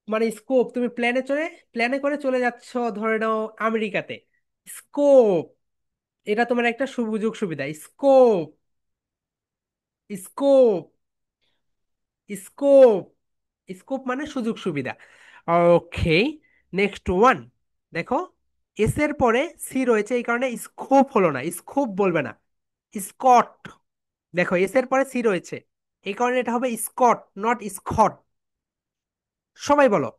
মানে স্কোপ, তুমি প্ল্যানে করে চলে যাচ্ছ, ধরে নাও আমেরিকাতে, স্কোপ, এটা তোমার একটা সুযোগ সুবিধা, স্কোপ। স্কোপ। স্কোপ। স্কোপ মানে সুযোগ সুবিধা। ওকে, নেক্সট ওয়ান, দেখো এস এর পরে সি রয়েছে, এই কারণে স্কোপ হলো না, স্কোপ বলবে না, স্কট। দেখো এস এর পরে সি রয়েছে, এই কারণে এটা হবে স্কট, নট স্কট। সবাই বলো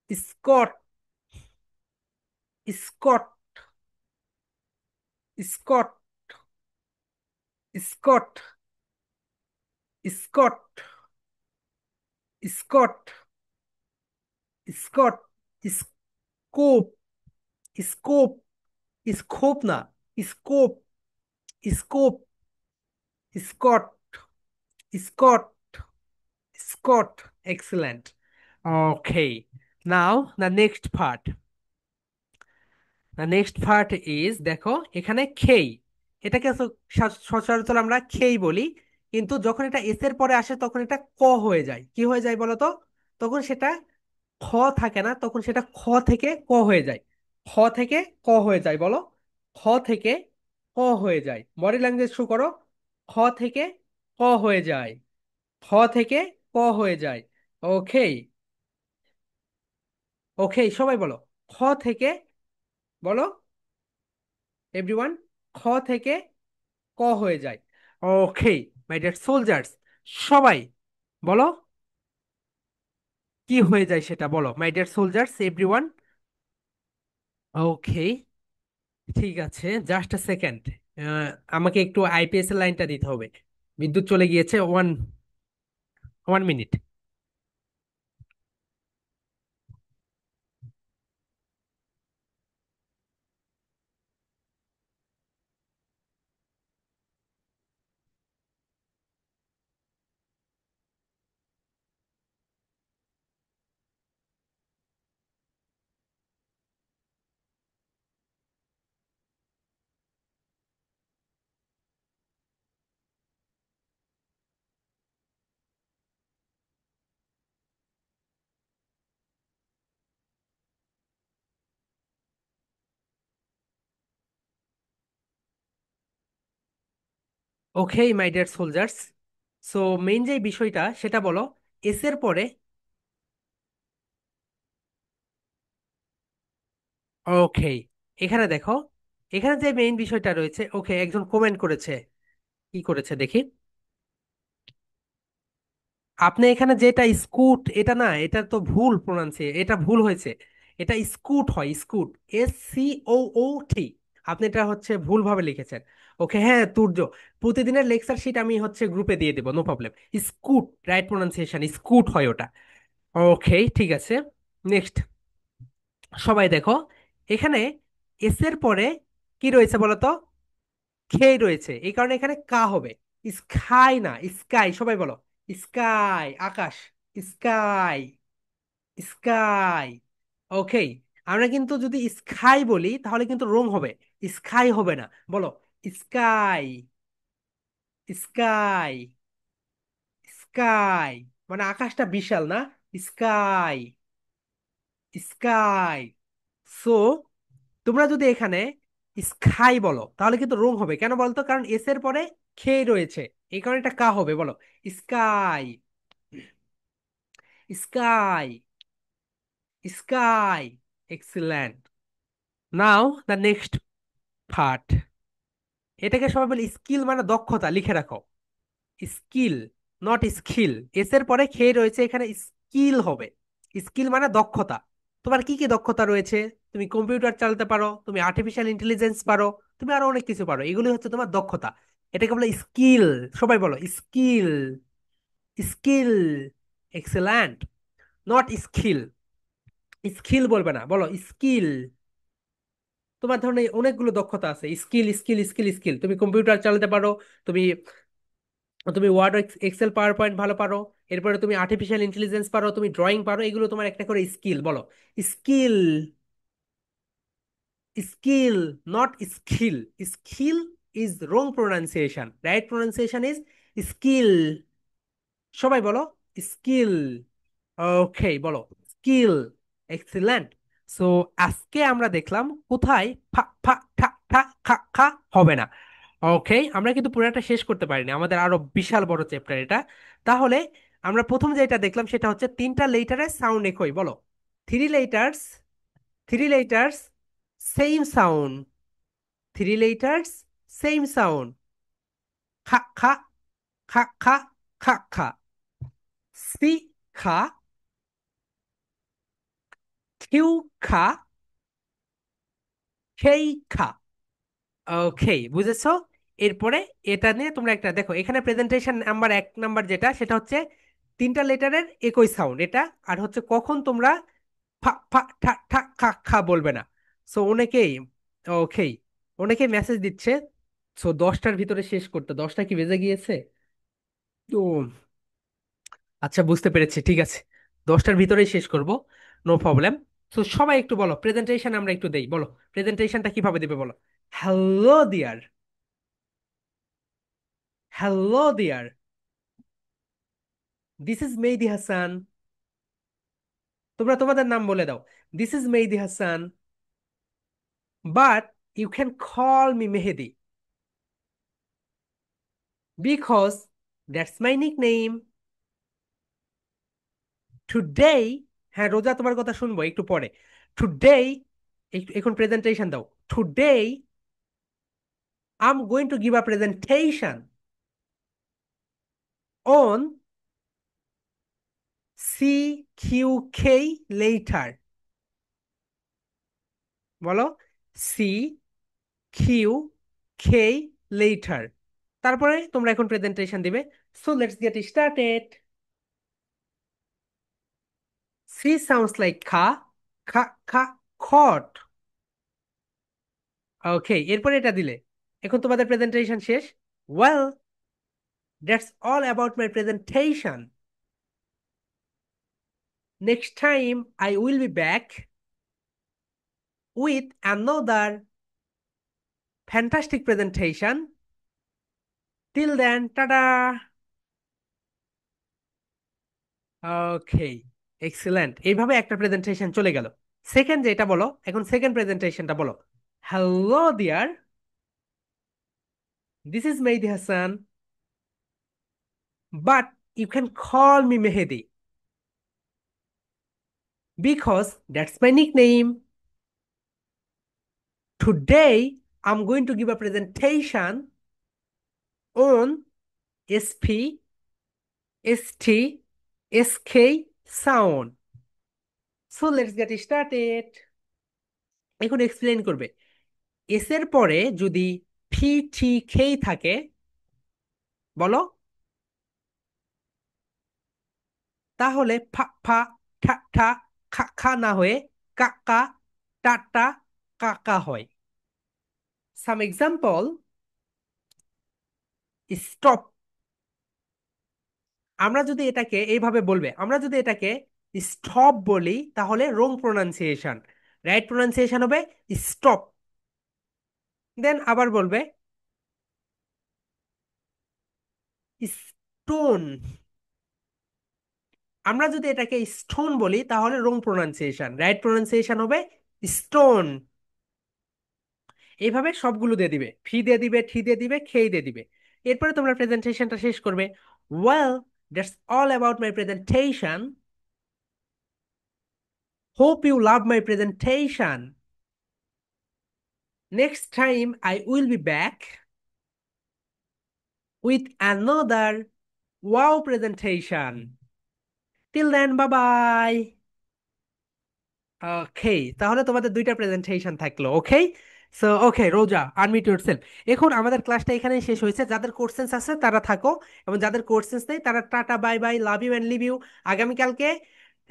scot, scot, scot, scot, scot, scot, scot, scope, scope, scope না, scope, scope, scot, scot, scot. Excellent. Okay, now the next part. The next part is, দেখো এখানে খেই, এটাকে সচরাচর আমরা খেই বলি, কিন্তু যখন এটা এস এর পরে আসে তখন এটা ক হয়ে যায়। কি হয়ে যায় বলো তো? তখন সেটা খ থাকে না, তখন সেটা খ থেকে ক হয়ে যায়। খ থেকে ক হয়ে যায়, বলো। খ থেকে ক হয়ে যায়, বডি ল্যাঙ্গুয়েজ শো করো। খ থেকে ক হয়ে যায়, খ থেকে ক হয়ে যায়। ওকে, ওকে, সবাই বলো খ থেকে, বলো এভরিওয়ান, খ থেকে ক হয়ে যায়। ওকে মাই ডিয়ার সোলজার্স, সবাই বলো কি হয়ে যায় সেটা বলো, মাই ডিয়ার সোলজার্স এভরিওয়ান। ওকে, ঠিক আছে, জাস্ট আ সেকেন্ড, আমাকে একটু আইপিএস এর লাইনটা দিতে হবে। বিদ্যুৎ চলে গিয়েছে, one one minute. Okay my dear soldiers, so main যে বিষয়টা সেটা বলো, এস এর পরে। ওকে, এখানে দেখো, এখানে যে মেইন বিষয়টা রয়েছে, ওকে একজন কমেন্ট করেছে, কি করেছে দেখি। আপনি এখানে যেটা স্কুট, এটা না, এটা তো ভুল প্রোনাউন্সিয়ে, এটা ভুল হয়েছে। এটা স্কুট হয়, স্কুট, SCOOT। আপনি এটা হচ্ছে ভুলভাবে লিখেছেন। ওকে, হ্যাঁ তুর্য, প্রতিদিনের লেকচার শিট আমি হচ্ছে গ্রুপে দিয়ে দেবো, no problem. Scoot right pronunciation, scoot হয় ওটা। ওকে, ঠিক আছে, নেক্সট। সবাই দেখো এখানে এস এর পরে কি রয়েছে বলো তো? খেই রয়েছে, এই কারণে এখানে কা হবে, স্কাই না, স্কাই। সবাই বলো স্কাই, আকাশ, স্কাই, স্কাই। ওকে, আমরা কিন্তু যদি স্কাই বলি তাহলে কিন্তু রং হবে, স্কাই হবে না। বলো স্কাই, স্কাই, স্কাই, মানে আকাশটা বিশাল না, স্কাই, স্কাই। সো তোমরা যদি এখানে স্কাই বলো তাহলে কিন্তু রং হবে, কেন বলতো? কারণ এস এর পরে খেই রয়েছে, এই কারণে এটা কা হবে। বলো sky, sky, sky. Excellent. Now the next part. এটাকে সবাই বলে স্কিল, মানে দক্ষতা, লিখে রাখো। Skill, not skill. এস এর পরে খেয়ে রয়েছে, এখানে স্কিল হবে। স্কিল মানে দক্ষতা। তোমার কি কি দক্ষতা রয়েছে? তুমি কম্পিউটার চালাতে পারো, তুমি আর্টিফিশিয়াল ইন্টেলিজেন্স পারো, তুমি আরো অনেক কিছু পারো, এগুলি হচ্ছে তোমার দক্ষতা। এটাকে বলে স্কিল। সবাই বলো skill, skill. Excellent, not skill. Skill বলবে না, বলো স্কিল। তোমার ধরনের অনেকগুলো দক্ষতা আছে, স্কিল, স্কিল, স্কিল, স্কিল। তুমি কম্পিউটার চালাতে পারো, তুমি তুমি ওয়ার্ড, এক্সেল, পাওয়ার পয়েন্ট ভালো পারো, এরপরে তুমি আর্টিফিশিয়াল ইন্টেলিজেন্স পারো, তুমি ড্রয়িং পারো, এগুলো তোমার একটা করে স্কিল। বলো skill, skill, not skill. Skill is wrong pronunciation, right pronunciation is skill. সবাই বলো স্কিল। ওকে, বলো স্কিল। এক্সিলেন্ট। সো আজকে আমরা দেখলাম কোথায় ফা ফা ঠা ঠা খা খা হবে না। ওকে, আমরা কিন্তু পুরোটা শেষ করতে পারিনি, আমাদের আরো বিশাল বড় চ্যাপ্টার এটা। তাহলে আমরা প্রথম যেটা দেখলাম সেটা হচ্ছে তিনটা লেটারের সাউন্ড একই। বলো three letters, Three letters, same sound. Three letters, same sound. Kha, kha, kha, kha, kha, kha. Si, kha, Q, kha, K, kha. ওকে, বুঝেছো? এরপরে এটা নিয়ে তোমরা একটা দেখো, এখানে প্রেজেন্টেশন নাম্বার 1 নাম্বার যেটা, সেটা হচ্ছে তিনটা লেটারের একই সাউন্ড এটা। আর হচ্ছে কখন তোমরা ফা ফা ঠা ঠা খা খা বলবে না। সো অনেকেই, ওকে, অনেকেই মেসেজ দিচ্ছে। সো 10টার ভিতরে শেষ করতে, 10টা কি বেজে গিয়েছে? ও আচ্ছা, বুঝতে পেরেছি, ঠিক আছে, 10টার ভিতরেই শেষ করব, নো প্রবলেম। তো সবাই একটু বলো, প্রেজেন্টেশন আমরা একটু দেই, বলো প্রেজেন্টেশনটা কিভাবে দিবে বলো। Hello dear, hello dear, this is Mehedi Hasan. তোমরা তোমাদের নাম বলে দাও। This is Mehedi Hasan, but you can call me Mehedi because that's my নিক নেম। টুডে, হ্যাঁ রোজা, তোমার কথা শুনবো একটু পরে। টুডে, এখন প্রেজেন্টেশন দাও। Today I am going to give a presentation on CQK later. বলো CQK later। তারপরে তোমরা এখন প্রেজেন্টেশন দিবে। So let's get started. C sounds like খা, খা খা, খট। ওকে, এরপরে এটা দিলে। এখন তোমাদের প্রেজেন্টেশন শেষ। Well, that's all about my presentation. Next time I will be back with another fantastic presentation. Till then, tada! Okay, excellent. এইভাবে একটা প্রেজেন্টেশন চলে গেল। সেকেন্ড যেটা বলো, এখন সেকেন্ড প্রেজেন্টেশনটা বলো। Hello dear, this is Mehedi Hasan, but you can call me Mehedi because that's my nick name. Today, I'm going to give a presentation on SP, ST, SK sound. So let's get started. এখন explain করবে। S এর পরে যদি ফি টি খেই থাকে, বলো, তাহলে ফা ফা ঠা ঠা খা খা না হয়ে কাকা টাটা কাকা হয়। সাম এক্সাম্পল, স্টপ। আমরা যদি এটাকে এইভাবে বলবে, আমরা যদি এটাকে স্টপ বলি তাহলে রং প্রোনাউন্সিয়েশন। রাইট প্রোনাউন্সিয়েশন হবে স্টপ। দেন আবার বলবে স্টোন। আমরা যদি এটাকে স্টোন বলি তাহলে রং প্রোনাউন্সিয়েশন, রাইট প্রোনাউন্সিয়েশন হবে স্টোন। এইভাবে সবগুলো দিয়ে দিবে, ফি দিয়ে দিবে, ঠি দিয়ে দিবে, খেই দিয়ে দিবে। এরপরে তোমরা প্রেজেন্টেশনটা শেষ করবে। Well, that's all about my presentation. Hope you love my presentation. Next time I will be back with another wow presentation. Till then, bye bye. ওকে, তাহলে তোমাদের দুইটা প্রেজেন্টেশন থাকলো। ওকে, সো ওকে রোজা, আনমিউট ইয়োরসেলফ। এখন আমাদের ক্লাসটা এখানেই শেষ হয়েছে। যাদের কোর্সেন্স আছে তারা থাকো, এবং যাদের কোর্সেন্স নেই তারা tata bye bye, love you and leave you. আগামীকালকে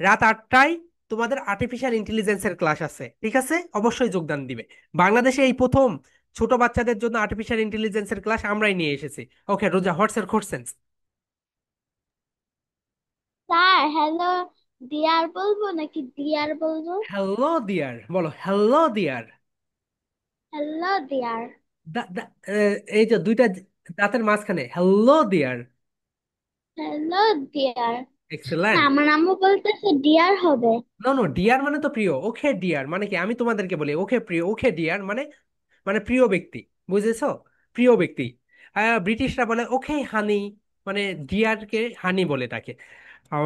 রাত 8টায় তোমাদের আর্টিফিশিয়াল ইন্টেলিজেন্সের ক্লাস আছে, ঠিক আছে? অবশ্যই যোগদান দিবে। বাংলাদেশে এই প্রথম ছোট বাচ্চাদের জন্য আর্টিফিশিয়াল ইন্টেলিজেন্সের ক্লাস আমরাই নিয়ে এসেছি। ওকে রোজা, হোয়াটস এর কোর্সেন্স? স্যার হ্যালো ডিয়ার বলবো নাকি ডিয়ার বলবো? হ্যালো ডিয়ার বলো, হ্যালো ডিয়ার। Hello deer. এই যে দুইটা দাঁতের মাঝখানে hello dear. Hello deer. Excellent. আমার আম্মু বলতেছে ডিয়ার হবে। নো নো, ডিয়ার মানে তো প্রিয়। ওকে ডিয়ার মানে কি, আমি তোমাদেরকে বলি ওকে প্রিয়, ওকে ডিয়ার মানে মানে প্রিয় ব্যক্তি, বুঝেছো? প্রিয় ব্যক্তি। ব্রিটিশরা বলে ওকে হানি, মানে ডিয়ারকে হানি বলে তাকে।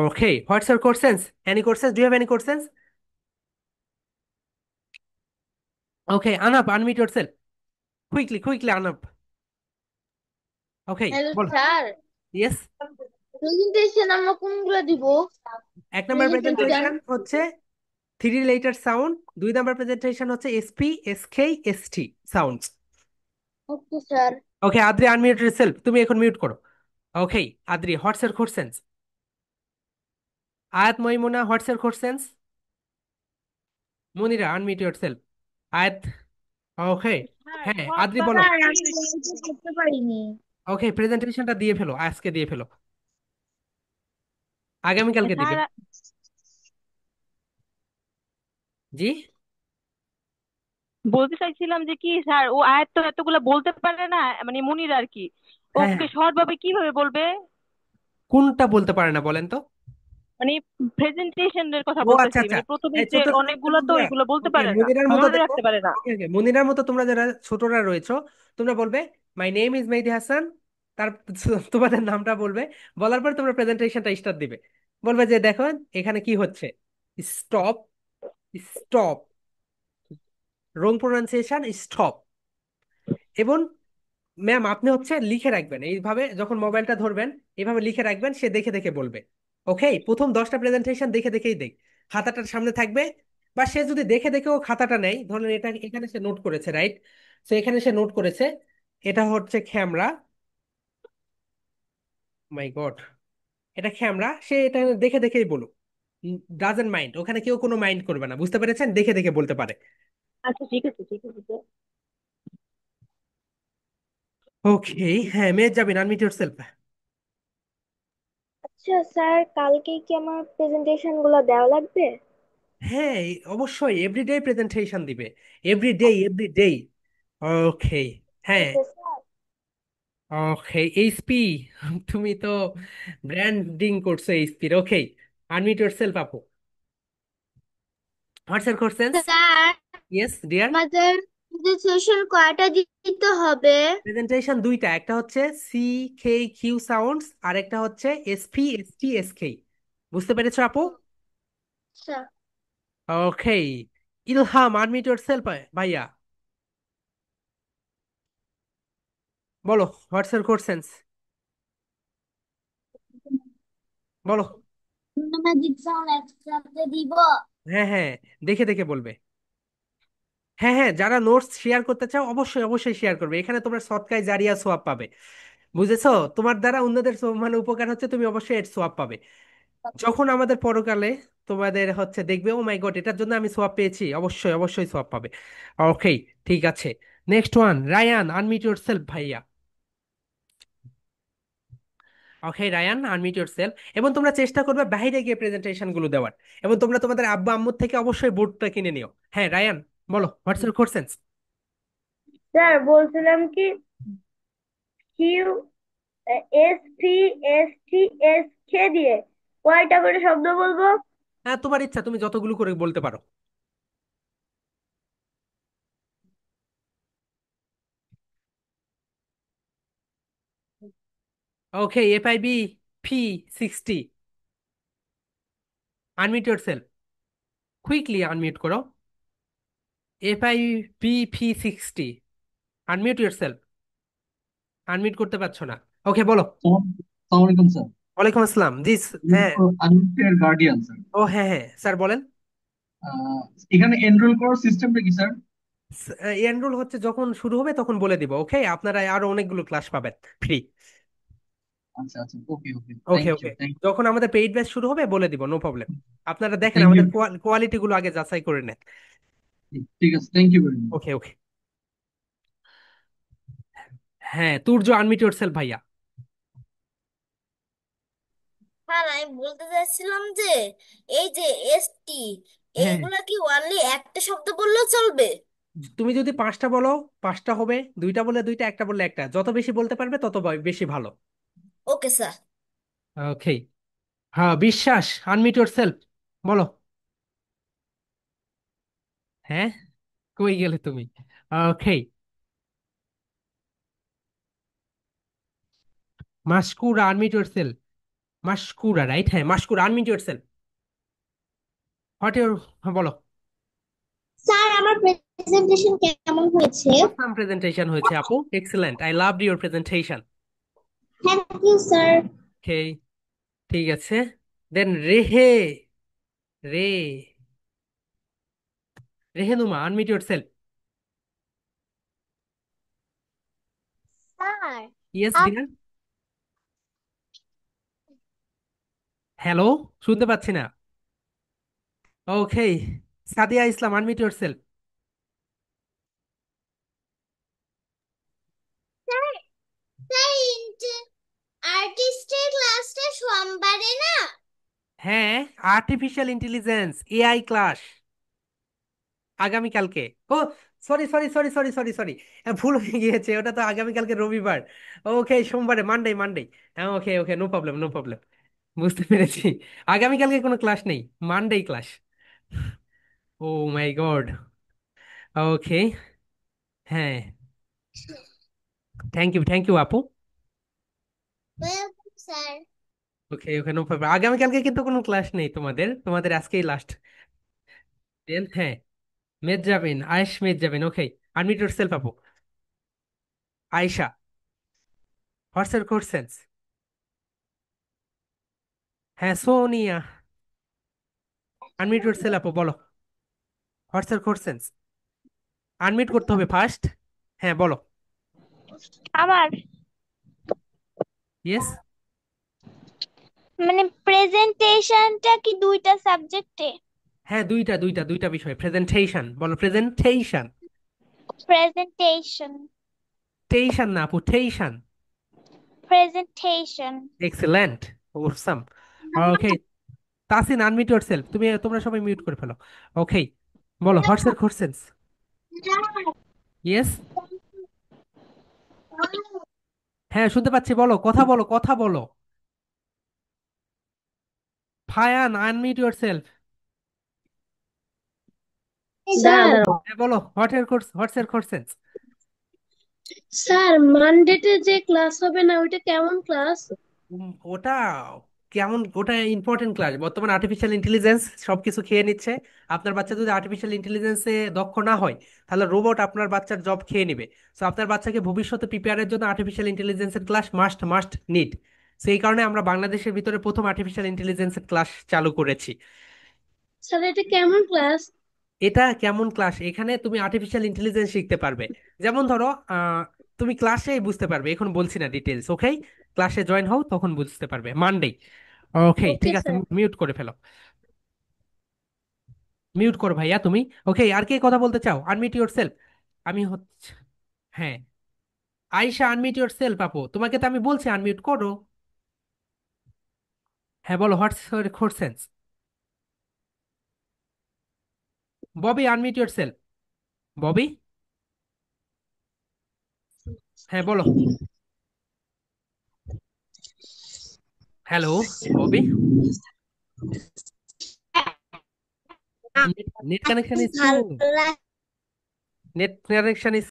Okay, what's your questions? Any questions? Do you have any questions? Okay, আনাপ, আনমিউট ইয়োরসেলফ, কুইকলি কুইকলি আনাপ। ওকে, হ্যালো বলো। Sir, yes. প্রেজেন্টেশন আমরা কোনগুলো দিব? এক নাম্বার প্রেজেন্টেশন প্রেজেন্টেশন হচ্ছে থ্রি লেটার সাউন্ড, দুই নাম্বার প্রেজেন্টেশন হচ্ছে SP, SK, ST sound. Okay sir. Okay Adri, unmute yourself, তুমি এখন মিউট করো। ওকে আদ্রি, হোয়াটস এর কোশ্চেন্স? আয়াত মইমুনা, হোয়াটস এর কোশ্চেন্স? Monira, unmute yourself. আয়াত। ওকে। স্যার হ্যাঁ আদ্রি সবটা বলো। তো আমি করতে পারিনি। ওকে, প্রেজেন্টেশনটা দিয়ে ফেলো, আজকে দিয়ে ফেলো, আগামীকালকে দিবে। স্যার জি। বলতে চাইছিলাম যে কি স্যার, ও আয়াত তো এতগুলা বলতে পারে না, মানে মুনির আর কি, হ্যাঁ ওকে হ্যাঁ, শর্টভাবে কিভাবে বলবে? কোনটা বলতে পারে না বলেন তো? মানে প্রেজেন্টেশনের কথা ও আচ্ছা বলতেছি, আচ্ছা। মানে প্রথমে এই যে ছোট ছোট অনেকগুলো তো বন্ধুরা, ওইগুলো বলতে ওকে পারে না, মনিরার মতো মনে দেখো। রাখতে পারে না। ওকে ওকে, মনিরার মতো তোমরা যারা ছোটরা রয়েছো, তোমরা বলবে my name is Mehedi Hasan, তার তোমাদের নামটা বলবে, বলার পর তোমরা প্রেজেন্টেশনটা স্টার্ট দিবে। বলবে যে দেখো এখানে কি হচ্ছে, স্টপ, স্টপ, রং প্রোনাউন্সিয়েশন, স্টপ। এবং ম্যাম আপনি হচ্ছে লিখে রাখবেন এইভাবে, যখন মোবাইলটা ধরবেন এইভাবে লিখে রাখবেন, সে দেখে দেখে বলবে। ওকে, প্রথম 10টা প্রেজেন্টেশন দেখে দেখেই দেখ, খাতাটার সামনে থাকবে। বা সে যদি দেখে দেখেও খাতাটা নেই, ধরুন এটা এখানে সে নোট করেছে, রাইট? সো এখানে সে নোট করেছে এটা হচ্ছে ক্যামেরা, মাই গড, এটা ক্যামেরা, সে এটা দেখে দেখেই বলুক, ডাজেন্ট মাইন্ড, ওখানে কেউ কোনো মাইন্ড করবে না, বুঝতে পেরেছেন? দেখে দেখে বলতে পারে। আচ্ছা ঠিক আছে ঠিক আছে স্যার। ওকে। হ্যাঁ মেয়ে যাবেন, আনমিউট ইয়োরসেলফ। আচ্ছা স্যার, কালকে কি আমার প্রেজেন্টেশন গুলো দেওয়া লাগবে? হ্যাঁ অবশ্যই, এভরিডে প্রেজেন্টেশন দিবে, এভরিডে, এভরিডে। ওকে। হ্যাঁ। ওকে স্যার। ওকে এইচপি, তুমি তো ব্র্যান্ডিং করছো এইচপির। ওকে, আনমিউট ইয়োরসেলফ আপু, হোয়াটস your questions? Sir, yes dear. আমাদের প্রেজেন্টেশন কয়টা দিতে হবে? প্রেজেন্টেশন দুইটা, একটা হচ্ছে সি কে কিউ সাউন্ডস, আর একটা হচ্ছে এসপি, এসটি, এসকে। বুঝতে পেরেছো আপু? স্যার, ওকে। ইলহাম, আনমিউট ইয়োরসেলফ ভাইয়া, বলো হোয়াটস ইওর কোশ্চেন্স, বলো। ম্যাজিক সাউন্ড একসাথে দিব? হ্যাঁ হ্যাঁ, দেখে দেখে বলবে। হ্যাঁ হ্যাঁ, যারা নোটস শেয়ার করতে চাও অবশ্যই অবশ্যই শেয়ার করবে, এখানে তোমরা সৎকায় জারিয়া সোয়াব পাবে। বুঝেছো? তোমার দ্বারা অন্যদের মানে উপকার হচ্ছে, তুমি অবশ্যই এর সোয়াব পাবে। যখন আমাদের পরকালে তোমাদের হচ্ছে দেখবে ও মাই গড এটার জন্য আমি সোয়াব পেয়েছি, অবশ্যই অবশ্যই সোয়াব পাবে। ওকে, ঠিক আছে। Next one, Rayan, unmute yourself ভাইয়া। Okay Rayan, unmute yourself. এবং তোমরা চেষ্টা করবে বাইরে গিয়ে প্রেজেন্টেশন গুলো দেওয়ার, এবং তোমরা তোমাদের আব্বা আম্মুর থেকে অবশ্যই বোর্ডটা কিনে নিও। হ্যাঁ রায়ান, বলো হোয়াটস ইওর কোশ্চেন্স? স্যার বলছিলাম কি, Q S P S T S কে দিয়ে কয়টা করে শব্দ বলবো? হ্যাঁ তোমার ইচ্ছা, তুমি যতগুলো করে বলতে পারো। ওকে, FIB P60, unmute yourself, quickly unmute করো। FIB P60, unmute yourself, unmute করতে পারছো না। ওকে বলো। সালামালাইকুম স্যার। ওয়ালাইকুম আসসালাম, জি হ্যাঁ। Unlimited guardian sir. ও হ্যাঁ হ্যাঁ স্যার বলেন। আহ, এখানে এনরোল করার সিস্টেমটা কি স্যার? এনরোল হচ্ছে যখন শুরু হবে তখন বলে দিব, ওকে? আপনারা আরো অনেকগুলো ক্লাস পাবেন ফ্রি। আচ্ছা আচ্ছা, okay okay, okay thank you okay, thank যখন আমাদের পেইড ব্যাচ শুরু হবে বলে দিব, নো প্রবলেম। আপনারা দেখেন থ্যাংক ইউ। আমাদের কোয়ালিটি গুলো আগে যাচাই করে নেন। ঠিক আছে, থ্যাংক ইউ ভেরি মাচ। ওকে ওকে। হ্যাঁ তুর্য, আনমিউট ইয়োরসেলফ ভাইয়া। হ্যাঁ আমি বলতে চাইছিলাম যে এই যে এসটি, হ্যাঁ, এইগুলা কি অনলি একটা শব্দ বললেও চলবে? তুমি যদি পাঁচটা বলো পাঁচটা হবে, দুইটা বলে দুইটা, একটা বললে একটা, যত বেশি বলতে পারবে তত বেশি ভালো। Okay sir. ওকে। হ্যাঁ বিশ্বাস, আনমিউট ইয়োরসেলফ, বলো। হ্যাঁ, কই গেলে তুমি? Okay. Maskura, unmute yourself, Maskura, right? হ্যাঁ Maskura, unmute yourself, what your, বলো। স্যার আমার প্রেজেন্টেশন কেমন হয়েছে? অসাম প্রেজেন্টেশন হয়েছে আপু, excellent, I loved your presentation. Thank you sir. Okay, ঠিক আছে। দেন রেহে, রে Rehenuma, unmute yourself. Sir yes up dear. Hello, শুনতে পাচ্ছি না। Okay, Sadia Islam, unmute yourself. Sir sir আর্টিস্টের ক্লাসটা সোমবারে না? হ্যাঁ, আর্টিফিশিয়াল ইন্টেলিজেন্স, এআই ক্লাস আগামীকালকে। ও sorry sorry sorry sorry sorry sorry, ভুল হয়ে গিয়েছে, ওটা তো আগামীকালকে রবিবার। ওকে, সোমবারে, মানডে মানডে। হ্যাঁ, ওকে okay, no problem no problem, বুঝতে পেরেছি। আগামীকালকে কোনো ক্লাস নেই, মানডেই ক্লাস। ও মাই গড। ওকে, হ্যাঁ, থ্যাংক ইউ আপু। Welcome sir. Okay okay, no problem, আগামীকালকে কিন্তু কোনো ক্লাস নেই তোমাদের, তোমাদের আজকেই লাস্ট। দেন হ্যাঁ, মেদ যাবেন, আয়েশ মেদ যাবেন। ওকে, আনমিউট ইয়োরসেলফ আপু। Ayesha, what's your question? হ্যাঁ, সোনিয়া, আনমিউট ইয়োরসেলফ আপু, বলো হোয়াটস ইউর কোশ্চেন। আনমিউট করতে হবে ফার্স্ট। হ্যাঁ বলো। আমার ইয়েস। মানে প্রেজেন্টেশনটা কি দুইটা সাবজেক্টে? হ্যাঁ, দুইটা দুইটা দুইটা বিষয়, প্রেজেন্টেশন বলো, প্রেজেন্টেশন। প্রেজেন্টেশন। টেইশন না আপু, টেইশন। Presentation. Excellent, awesome. Okay, Tasin, unmute yourself, তোমরা সবাই মিউট করে ফেলো। ওকে, বলো হোয়াটস ইউর কোশ্চেন। ইয়েস। হ্যাঁ, শুনতে পাচ্ছি, বলো, কথা বলো, কথা বলো। ফায়ান, আনমিউট ইয়োরসেলফ। স্যার হ্যাঁ বলো, হোয়াটস ইউর কোশ্চেন। স্যার মানডেতে যে ক্লাস হবে না ওইটা কেমন ক্লাস? ওটা কেমন, ওটা ইম্পর্টেন্ট ক্লাস। বর্তমান আর্টিফিশিয়াল ইন্টেলিজেন্স সবকিছু খেয়ে নিচ্ছে। আপনার বাচ্চা যদি আর্টিফিশিয়াল ইন্টেলিজেন্সে দক্ষ না হয়, তাহলে রোবট আপনার বাচ্চার জব খেয়ে নেবে। সো আপনার বাচ্চাকে ভবিষ্যতে প্রিপেয়ারের জন্য আর্টিফিশিয়াল ইন্টেলিজেন্সের ক্লাস মাস্ট মাস্ট নিড। সেই কারণে আমরা বাংলাদেশের ভিতরে প্রথম আর্টিফিশিয়াল ইন্টেলিজেন্সের ক্লাস চালু করেছি। স্যার এটা কেমন ক্লাস? এটা কেমন ক্লাস, এখানে তুমি আর্টিফিশিয়াল ইন্টেলিজেন্স শিখতে পারবে। যেমন ধরো, তুমি ক্লাসেই বুঝতে পারবে, এখন বলছি না ডিটেলস। ওকে, ক্লাসে জয়েন হও, তখন বুঝতে পারবে মানডে। ওকে, ওকে ঠিক আছে, স্যার। মিউট করে ফেলো, মিউট করো ভাইয়া তুমি। ওকে, আর কে কথা বলতে চাও? Unmute your self. আমি হচ্ছে, হ্যাঁ, আয়শা, আনমিউট ইউর সেলফ আপু, তোমাকে তো আমি বলছি আনমিউট করো। হ্যাঁ বলো, what's your question. Bobby, unmute your self. Bobby, হ্যাঁ বলো। Hello Bobby, net connection is, ভালো নেট কানেকশন ইজ